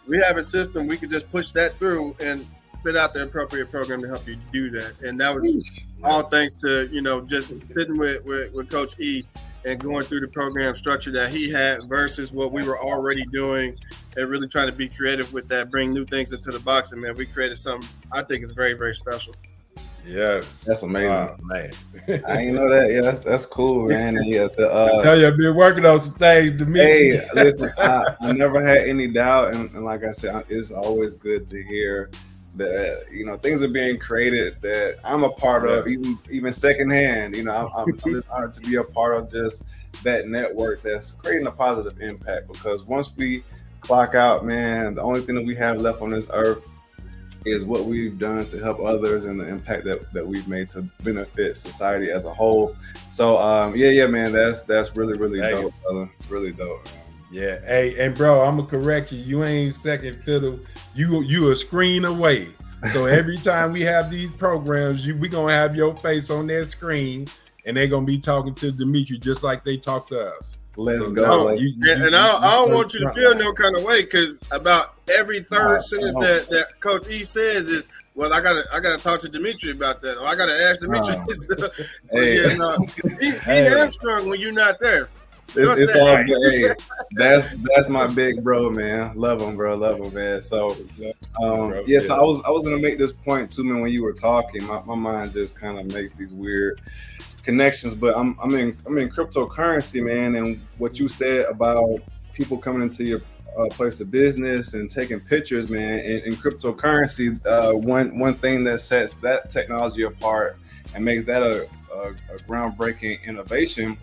we have a system we could just push that through and spit out the appropriate program to help you do that. And that was all thanks to, you know, just sitting with Coach E and going through the program structure that he had versus what we were already doing, and really trying to be creative with that, bring new things into the box. And man, we created something I think is very, very special. Yes, that's amazing, man. I didn't know that. Yeah, that's cool, man. And yeah, I tell you, I've been working on some things to me. Hey, listen, I never had any doubt, and like I said, it's always good to hear that, you know, things are being created that I'm a part of, even secondhand. You know, I'm just honored to be a part of just that network that's creating a positive impact, because once we clock out, man, the only thing that we have left on this earth is what we've done to help others and the impact that we've made to benefit society as a whole. So yeah, man, that's really dope, brother. Really dope, man. Yeah, hey, and bro, I'm gonna correct you. You ain't second fiddle. You a screen away. So every time we have these programs, we gonna have your face on their screen, and they're gonna be talking to Dimitri just like they talk to us. Let's go. I don't want you to feel no kind of way, because about every third sentence that Coach E says is, well, I gotta talk to Dimitri about that, or I gotta ask Dimitri. He hamstrung when you're not there. It's all good. Hey, that's my big bro, man. Love him, bro. Love him, man. So, so I was gonna make this point too, man. When you were talking, my mind just kind of makes these weird connections. But I'm in cryptocurrency, man. And what you said about people coming into your place of business and taking pictures, man. In cryptocurrency, one thing that sets that technology apart and makes that a groundbreaking innovation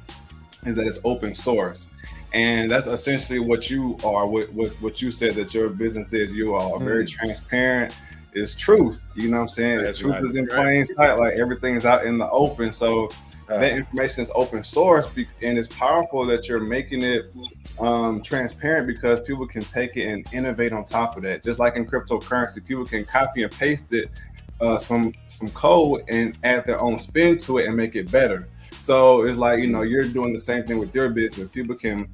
is that it's open source. And that's essentially what you are, what you said that your business is. You are very transparent. It's truth. You know what I'm saying? That's truth is in plain sight. Like, everything's out in the open. So that information is open source, and it's powerful that you're making it transparent, because people can take it and innovate on top of that. Just like in cryptocurrency, people can copy and paste it, some code, and add their own spin to it and make it better. So it's like, you know, you're doing the same thing with your business. People can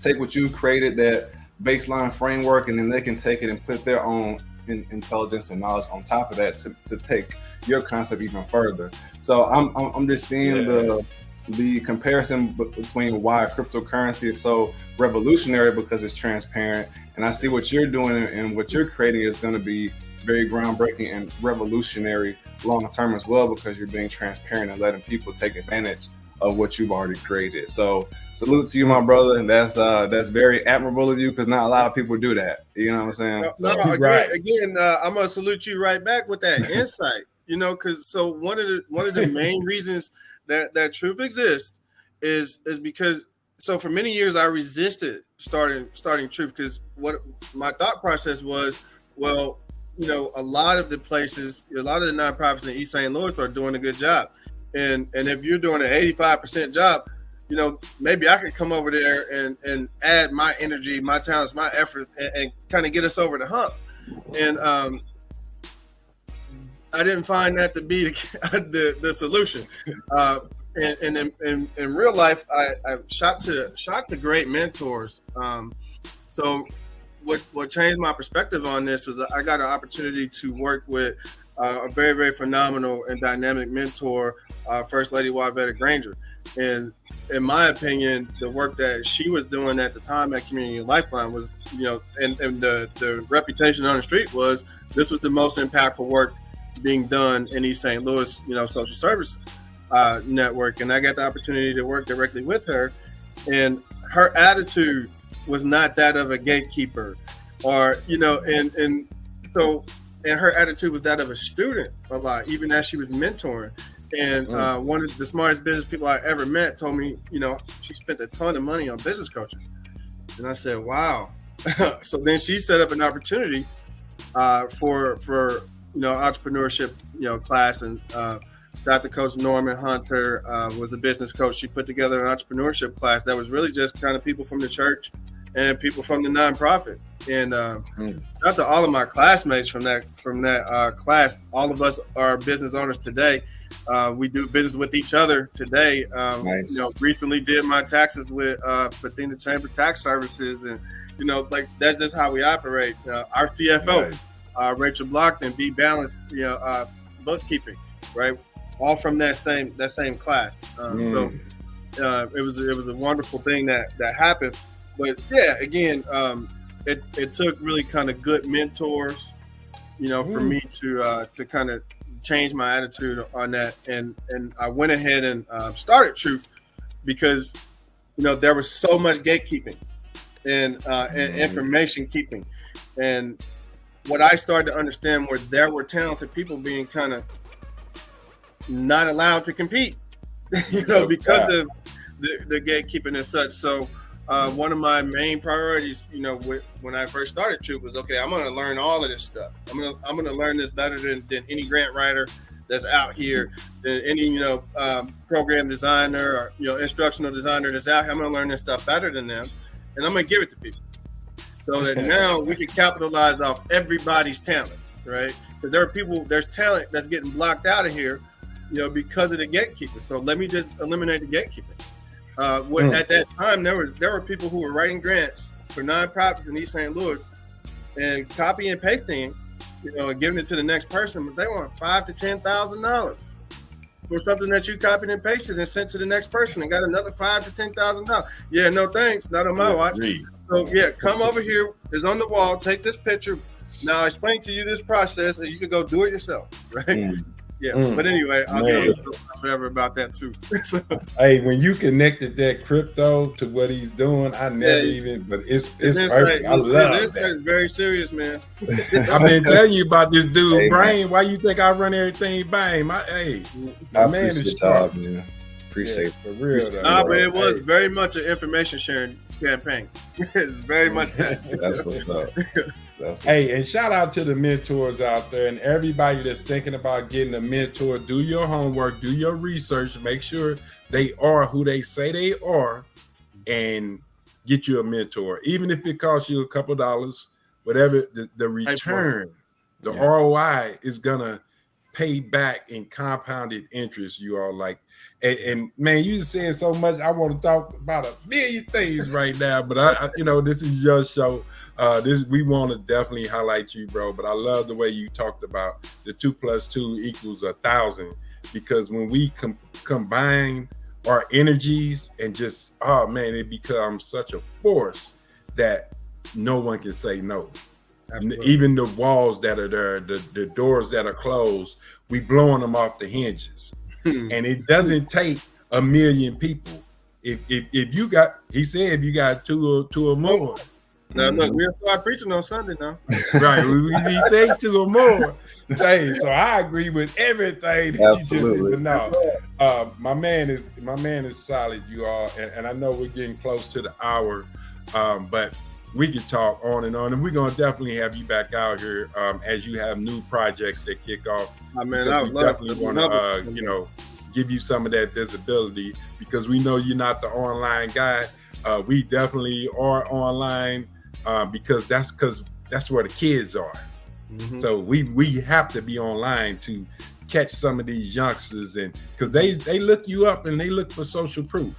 take what you created, that baseline framework, and then they can take it and put their own intelligence and knowledge on top of that to take your concept even further. So I'm just seeing the comparison between why cryptocurrency is so revolutionary, because it's transparent, and I see what you're doing and what you're creating is going to be very groundbreaking and revolutionary long term as well, because you're being transparent and letting people take advantage of what you've already created. So salute to you, my brother, and that's very admirable of you, because not a lot of people do that. You know what I'm saying? Again, I'm gonna salute you right back with that insight. You know, because so one of the main reasons that truth exists is because so for many years I resisted starting truth, because what my thought process was, well, you know, a lot of the nonprofits in East St. Louis are doing a good job. And if you're doing an 85% job, you know, maybe I could come over there and add my energy, my talents, my effort, and kind of get us over the hump. And I didn't find that to be the solution. And in real life, I shot to great mentors. So what changed my perspective on this was I got an opportunity to work with a very, very phenomenal and dynamic mentor, First Lady Wavetta Granger. And in my opinion, the work that she was doing at the time at Community Lifeline was, you know, and the reputation on the street was this was the most impactful work being done in East St. Louis, you know, social service network. And I got the opportunity to work directly with her, and her attitude was not that of a gatekeeper, or, you know, and her attitude was that of a student a lot, even as she was mentoring. And one of the smartest business people I ever met told me, you know, she spent a ton of money on business coaching. And I said, wow. So then she set up an opportunity for you know, entrepreneurship, you know, class. And Dr. Coach Norman Hunter was a business coach. She put together an entrepreneurship class that was really just kind of people from the church and people from the nonprofit. And not to all of my classmates from that class, all of us are business owners today. We do business with each other today. Nice. You know, recently did my taxes with Bethesda Chambers Tax Services, and you know, like that's just how we operate. Our CFO, Rachel Blockton, Be Balanced, you know, bookkeeping, right? All from that same class. So it was a wonderful thing that happened. But yeah, again, it took really kind of good mentors, you know, for me to kind of change my attitude on that. And I went ahead and started Truth because, you know, there was so much gatekeeping and information keeping. And what I started to understand were there were talented people being kind of not allowed to compete, you know, because of the gatekeeping and such. So one of my main priorities, you know, when I first started Troop was, okay, I'm going to learn all of this stuff. I'm going to learn this better than any grant writer that's out here, than any, you know, program designer or, you know, instructional designer that's out here. I'm going to learn this stuff better than them, and I'm going to give it to people so that now we can capitalize off everybody's talent, right? Because there's talent that's getting blocked out of here, you know, because of the gatekeeper. So let me just eliminate the gatekeeping. At that time, there were people who were writing grants for nonprofits in East St. Louis and copy and pasting, you know, and giving it to the next person, but they want $5,000 to $10,000 for something that you copied and pasted and sent to the next person and got another $5,000 to $10,000. Yeah, no thanks, not on my watch. So yeah, come over here. It's on the wall. Take this picture. Now I explain to you this process, and you can go do it yourself, right? Yeah, but anyway, I'll get on forever about that too. So, hey, when you connected that crypto to what he's doing, I never even, but it's perfect. I love this. It's very serious, man. I've been telling you about this dude, Brain. Why you think I run everything by him? I man is job, man. Appreciate it. For real, though. But it was very much an information sharing campaign. It's very much that. That's what's up. Hey, and shout out to the mentors out there and everybody that's thinking about getting a mentor. Do your homework, do your research, make sure they are who they say they are, and get you a mentor. Even if it costs you a couple dollars, whatever the return, the ROI is gonna pay back in compounded interest, you all. Like, and man, you saying so much. I want to talk about a million things right now, but I this is your show. We want to definitely highlight you, bro. But I love the way you talked about the 2 + 2 = 1,000, because when we combine our energies and just, oh man, it becomes such a force that no one can say no. Absolutely. Even the walls that are there, the doors that are closed, we blowing them off the hinges. And it doesn't take a million people. If you got, he said, if you got two or more. Now look, we'll start preaching on Sunday now. Right, he said 2 or more. Hey, so I agree with everything that you just said. No, my man is solid, you all, and I know we're getting close to the hour, but we could talk on, and we're gonna definitely have you back out here as you have new projects that kick off. I mean, I definitely want to, give you some of that visibility, because we know you're not the online guy. We definitely are online because that's where the kids are. Mm-hmm. So we have to be online to catch some of these youngsters, and because they look you up and they look for social proof.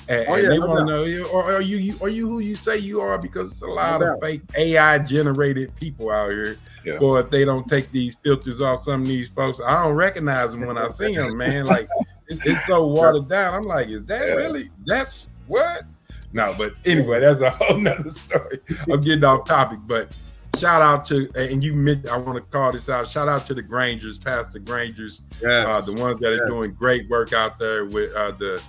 And they want to know, or are you who you say you are? Because it's a lot of fake AI generated people out here. Yeah. Or if they don't take these filters off some of these folks, I don't recognize them when I see them, man. Like it's so watered down. I'm like, is that really? That's what? No, but anyway, that's a whole nother story. I'm getting off topic, but shout out to, and I want to call this out. Shout out to the Grangers, Pastor Grangers, the ones that are doing great work out there with the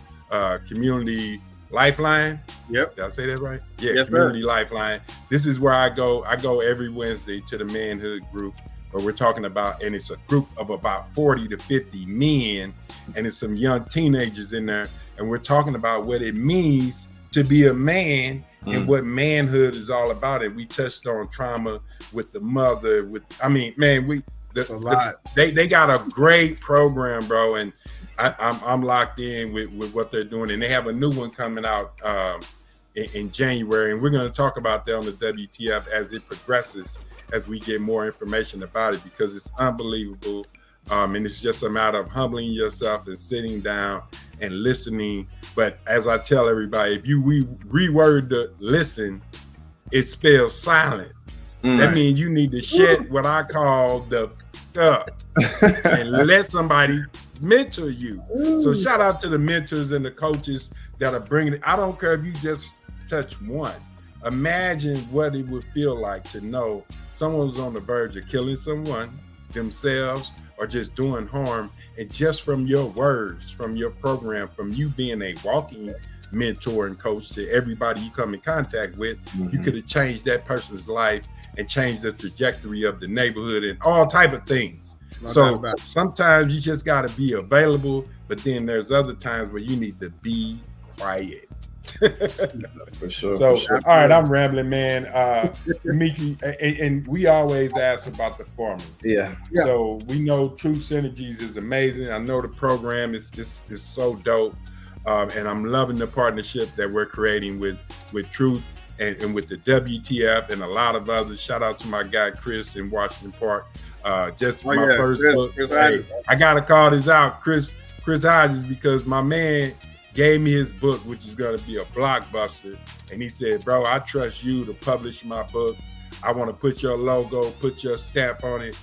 Community Lifeline. Yep. Did I say that right? Yeah, yes, Community Lifeline. This is where I go. I go every Wednesday to the manhood group where we're talking about, and it's a group of about 40 to 50 men, and it's some young teenagers in there, and we're talking about what it means to be a man and what manhood is all about. And we touched on trauma with the mother. That's a lot. They got a great program, bro, and I'm locked in with what they're doing, and they have a new one coming out in January, and we're going to talk about that on the WTF as it progresses, as we get more information about it, because it's unbelievable, and it's just a matter of humbling yourself and sitting down and listening. But as I tell everybody, if you reword the listen, it spells silent. That means you need to shed what I call the up and let somebody mentor you. So shout out to the mentors and the coaches that are bringing it. I don't care if you just touch one. Imagine what it would feel like to know someone's on the verge of killing someone, themselves, or just doing harm. And just from your words, from your program, from you being a walking mentor and coach to everybody you come in contact with, you could have changed that person's life and changed the trajectory of the neighborhood and all type of things. So sometimes you just got to be available, but then there's other times where you need to be quiet. For sure. So, all right, I'm rambling, man. Dimitri, and we always ask about the formula. Yeah. So we know Truth Synergies is amazing. I know the program is so dope, and I'm loving the partnership that we're creating with Truth and with the WTF and a lot of others. Shout out to my guy Chris in Washington Park. First book. I gotta call this out, Chris Hodges, because my man gave me his book, which is going to be a blockbuster. And he said, bro, I trust you to publish my book. I want to put your logo, put your stamp on it.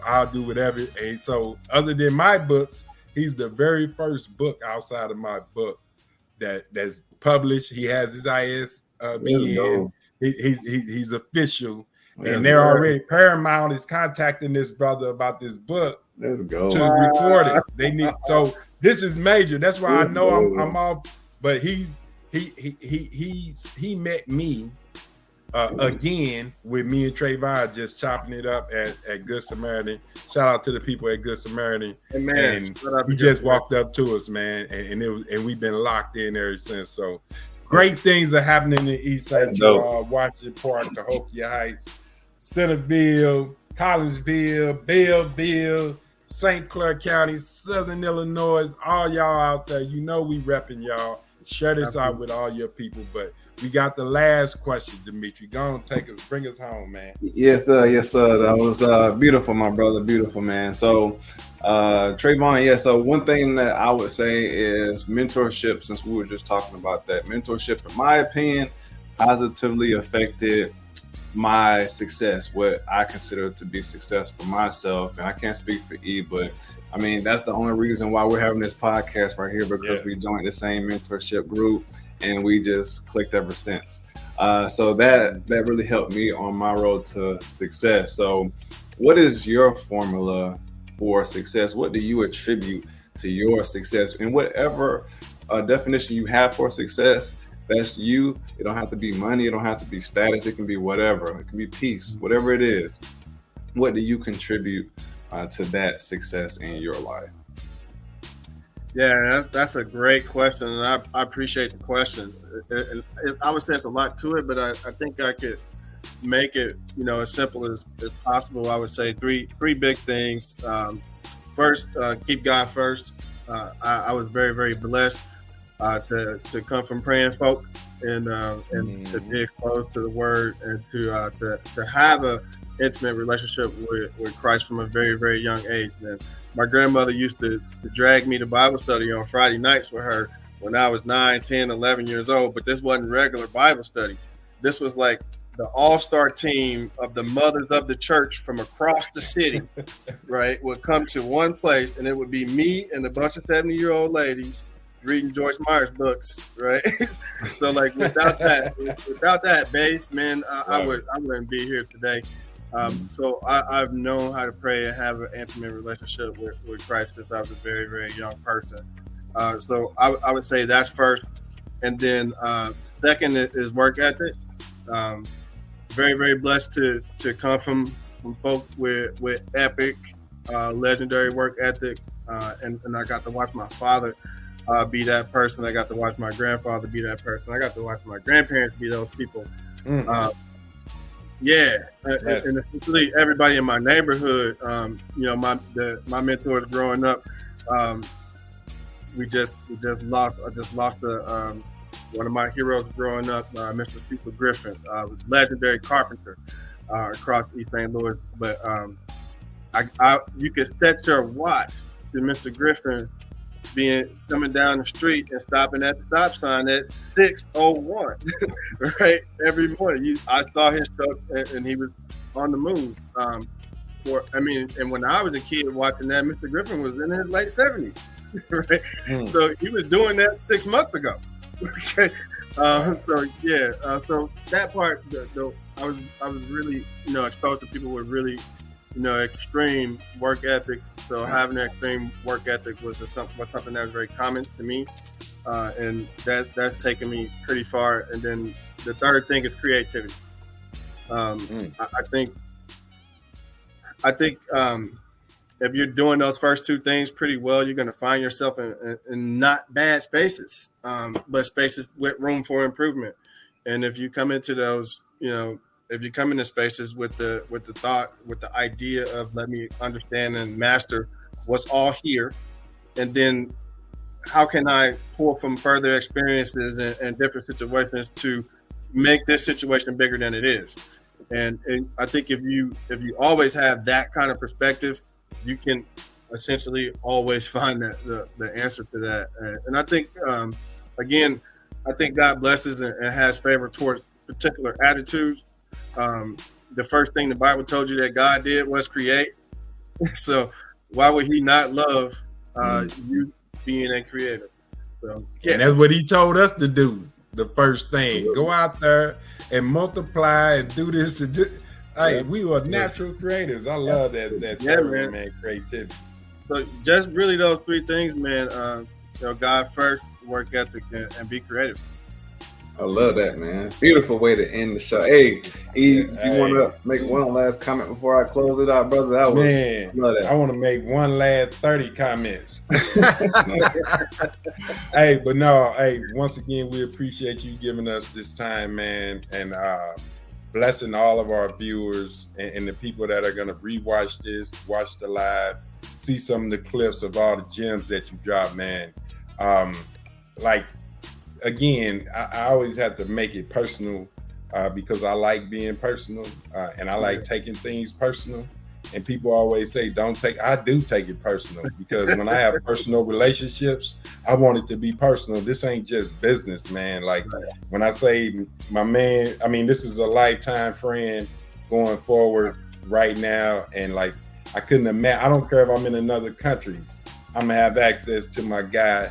I'll do whatever. And so other than my books, he's the very first book outside of my book that's published. He has his ISBN. He's official. And they're already, Paramount is contacting this brother about this book. Let's go. To record it. They need, so this is major. That's why I know I'm off. But he met me again with me and Travonn just chopping it up at Good Samaritan. Shout out to the people at Good Samaritan. Hey, man, and he just walked up to us, man, and we've been locked in ever since. So great things are happening in the East Side. Washington Park, Cahokia Heights, Centerville, Collinsville, Belleville, St. Clair County, Southern Illinois, all y'all out there, you know we repping y'all. Share this out with all your people, but we got the last question, Dimitri. Go on, bring us home, man. Yes, sir. Yes, sir. That was beautiful, my brother. Beautiful, man. So, Travonn, yeah. So one thing that I would say is mentorship. Since we were just talking about that, mentorship, in my opinion, positively affected my success, what I consider to be success for myself. And I can't speak for E, but I mean, that's the only reason why we're having this podcast right here, because we joined the same mentorship group and we just clicked ever since. So that really helped me on my road to success. So what is your formula for success? What do you attribute to your success? And whatever definition you have for success, that's you. It don't have to be money. It don't have to be status. It can be whatever. It can be peace, whatever it is. What do you contribute to that success in your life? Yeah, that's a great question, and I appreciate the question. I would say it's a lot to it, but I think I could make it, as simple as possible. I would say three big things. First, keep God first. I was very, very blessed to come from praying folk and to be exposed to the Word and to have a intimate relationship with Christ from a very, very young age. And my grandmother used to drag me to Bible study on Friday nights with her when I was 9, 10, 11 years old. But this wasn't regular Bible study. This was like the all-star team of the mothers of the church from across the city, right, would come to one place, and it would be me and a bunch of 70-year-old ladies reading Joyce Meyer's books, right? So like without that base, man, I wouldn't be here today. So I've known how to pray and have an intimate relationship with Christ since I was a very, very young person. So I would say that's first. And then second is work ethic. Very, very blessed to come from folk with epic, legendary work ethic. And I got to watch my father be that person. I got to watch my grandfather be that person. I got to watch my grandparents be those people. And especially everybody in my neighborhood. My mentors growing up. I just lost one of my heroes growing up, Mr. Cecil Griffin, legendary carpenter across East St. Louis. But you could set your watch to Mr. Griffin coming down the street and stopping at the stop sign at 6:01, right? Every morning. I saw his truck and he was on the move. And when I was a kid watching that, Mr. Griffin was in his late 70s, right? So he was doing that 6 months ago. Okay. So that part, I was really, exposed to people with really, extreme work ethics. So having that extreme work ethic was something that was very common to me, and that's taken me pretty far. And then the third thing is creativity. I think if you're doing those first two things pretty well, you're going to find yourself in not bad spaces, but spaces with room for improvement. And if you come into those, if you come into spaces with the thought, with the idea of let me understand and master what's all here, and then how can I pull from further experiences and different situations to make this situation bigger than it is. And I think if you always have that kind of perspective, you can essentially always find the answer to that. And I think, again, I think God blesses and has favor towards particular attitudes. The first thing the Bible told you that God did was create. So why would he not love you being a creator? So, yeah. And that's what he told us to do. The first thing, go out there and multiply and do this. And hey, we were natural creators. I love that term, man, creativity. So just really those three things, man. God first, work ethic, and be creative. I love that, man. Beautiful way to end the show. Hey, you want to make one last comment before I close it out, brother? I want to make one last 30 comments. Once again, we appreciate you giving us this time, man, and blessing all of our viewers and the people that are going to rewatch this, watch the live, see some of the clips of all the gems that you drop, man. again, I always have to make it personal because I like being personal and I like taking things personal. And people always say, I do take it personal because when I have personal relationships, I want it to be personal. This ain't just business, man. Like when I say my man, I mean, this is a lifetime friend going forward right now. And like, I couldn't imagine, I don't care if I'm in another country, I'm gonna have access to my guy.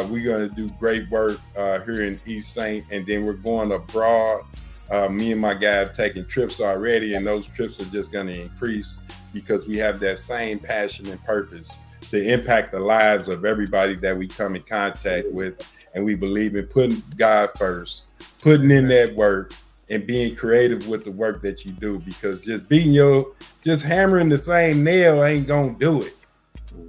We're gonna do great work here in East St. And then we're going abroad. Me and my guy have taken trips already, and those trips are just going to increase because we have that same passion and purpose to impact the lives of everybody that we come in contact with. And we believe in putting God first, putting in that work, and being creative with the work that you do, because just hammering the same nail ain't going to do it.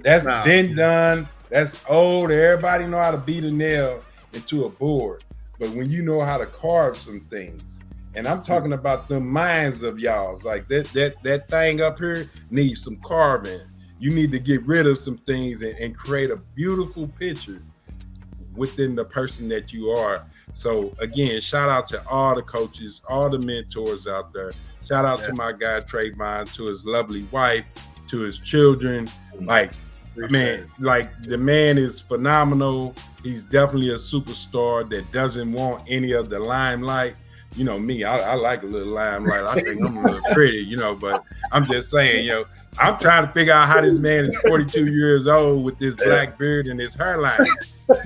That's been done. That's old. Everybody know how to beat a nail into a board. But when you know how to carve some things, and I'm talking about the minds of y'all's, like that thing up here needs some carving. You need to get rid of some things and create a beautiful picture within the person that you are. So again, shout out to all the coaches, all the mentors out there. Shout out to my guy Travonn, to his lovely wife, to his children. Like, man, like the man is phenomenal. He's definitely a superstar that doesn't want any of the limelight. You know me, I like a little limelight. I think I'm a little pretty, but I'm just saying, I'm trying to figure out how this man is 42 years old with this black beard and his hairline.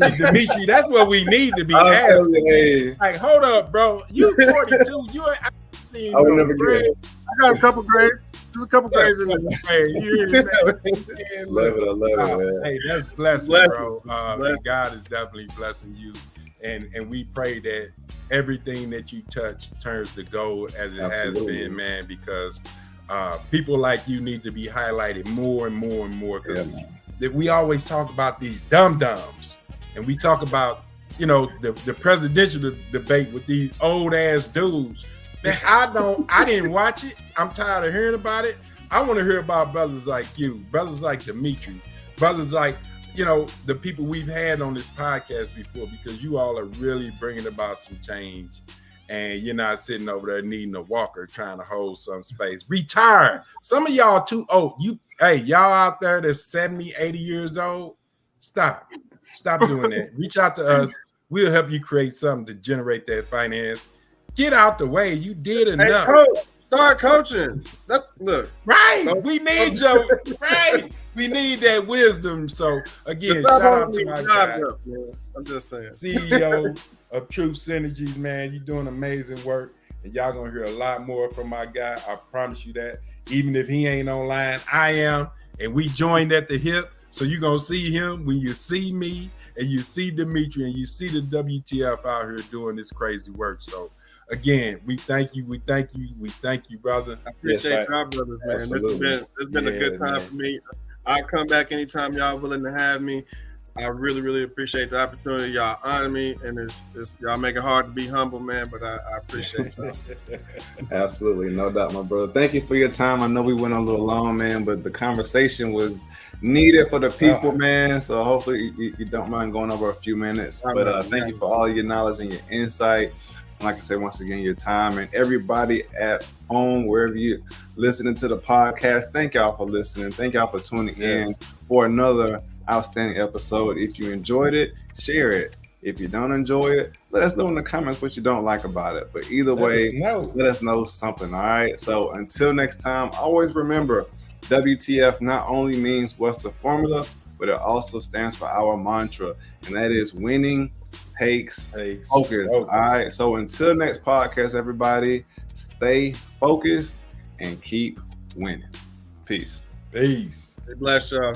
Dimitri, that's what we need to be asking. Like, hold up, bro. You 42. I would never get it. I got a couple grades. There's a couple grades in there. Love it, man. Hey, that's blessing, bro. God is definitely blessing you. And we pray that everything that you touch turns to gold as it has been, man, because people like you need to be highlighted more and more and more, because we always talk about these dum-dums, and we talk about, the presidential debate with these old ass dudes. Man, I didn't watch it. I'm tired of hearing about it. I want to hear about brothers like you, brothers like Dimitri, brothers like, the people we've had on this podcast before, because you all are really bringing about some change, and you're not sitting over there needing a walker trying to hold some space. Retire. Some of y'all too old. Y'all out there that's 70, 80 years old, stop doing that. Reach out to us. We'll help you create something to generate that finance. Get out the way. You did enough. Hey, coach, start coaching. Look. Right. We need your right. We need that wisdom. So again, shout out to my guy. I'm just saying. CEO of Truth Synergies, man. You're doing amazing work. And y'all gonna hear a lot more from my guy. I promise you that. Even if he ain't online, I am. And we joined at the hip. So you're gonna see him when you see me, and you see Dimitri, and you see the WTF out here doing this crazy work. So again, we thank you, brother. I appreciate y'all, brothers, man. Absolutely. It's been a good time for me. I'll come back anytime y'all willing to have me. I really, really appreciate the opportunity. Y'all honor me, and it's y'all make it hard to be humble, man, but I appreciate y'all. Absolutely, no doubt, my brother. Thank you for your time. I know we went a little long, man, but the conversation was needed for the people, man. So hopefully you don't mind going over a few minutes. But thank you for all your knowledge and your insight. Like I said, once again, your time, and everybody at home, wherever you listening to the podcast, thank y'all for listening. Thank y'all for tuning in for another outstanding episode. If you enjoyed it, share it. If you don't enjoy it, let us know in the comments what you don't like about it. But either way, let us know something. All right. So until next time, always remember, WTF not only means what's the formula, but it also stands for our mantra, and that is winning takes focus. All right. So until next podcast, everybody, stay focused and keep winning. Peace. Bless y'all.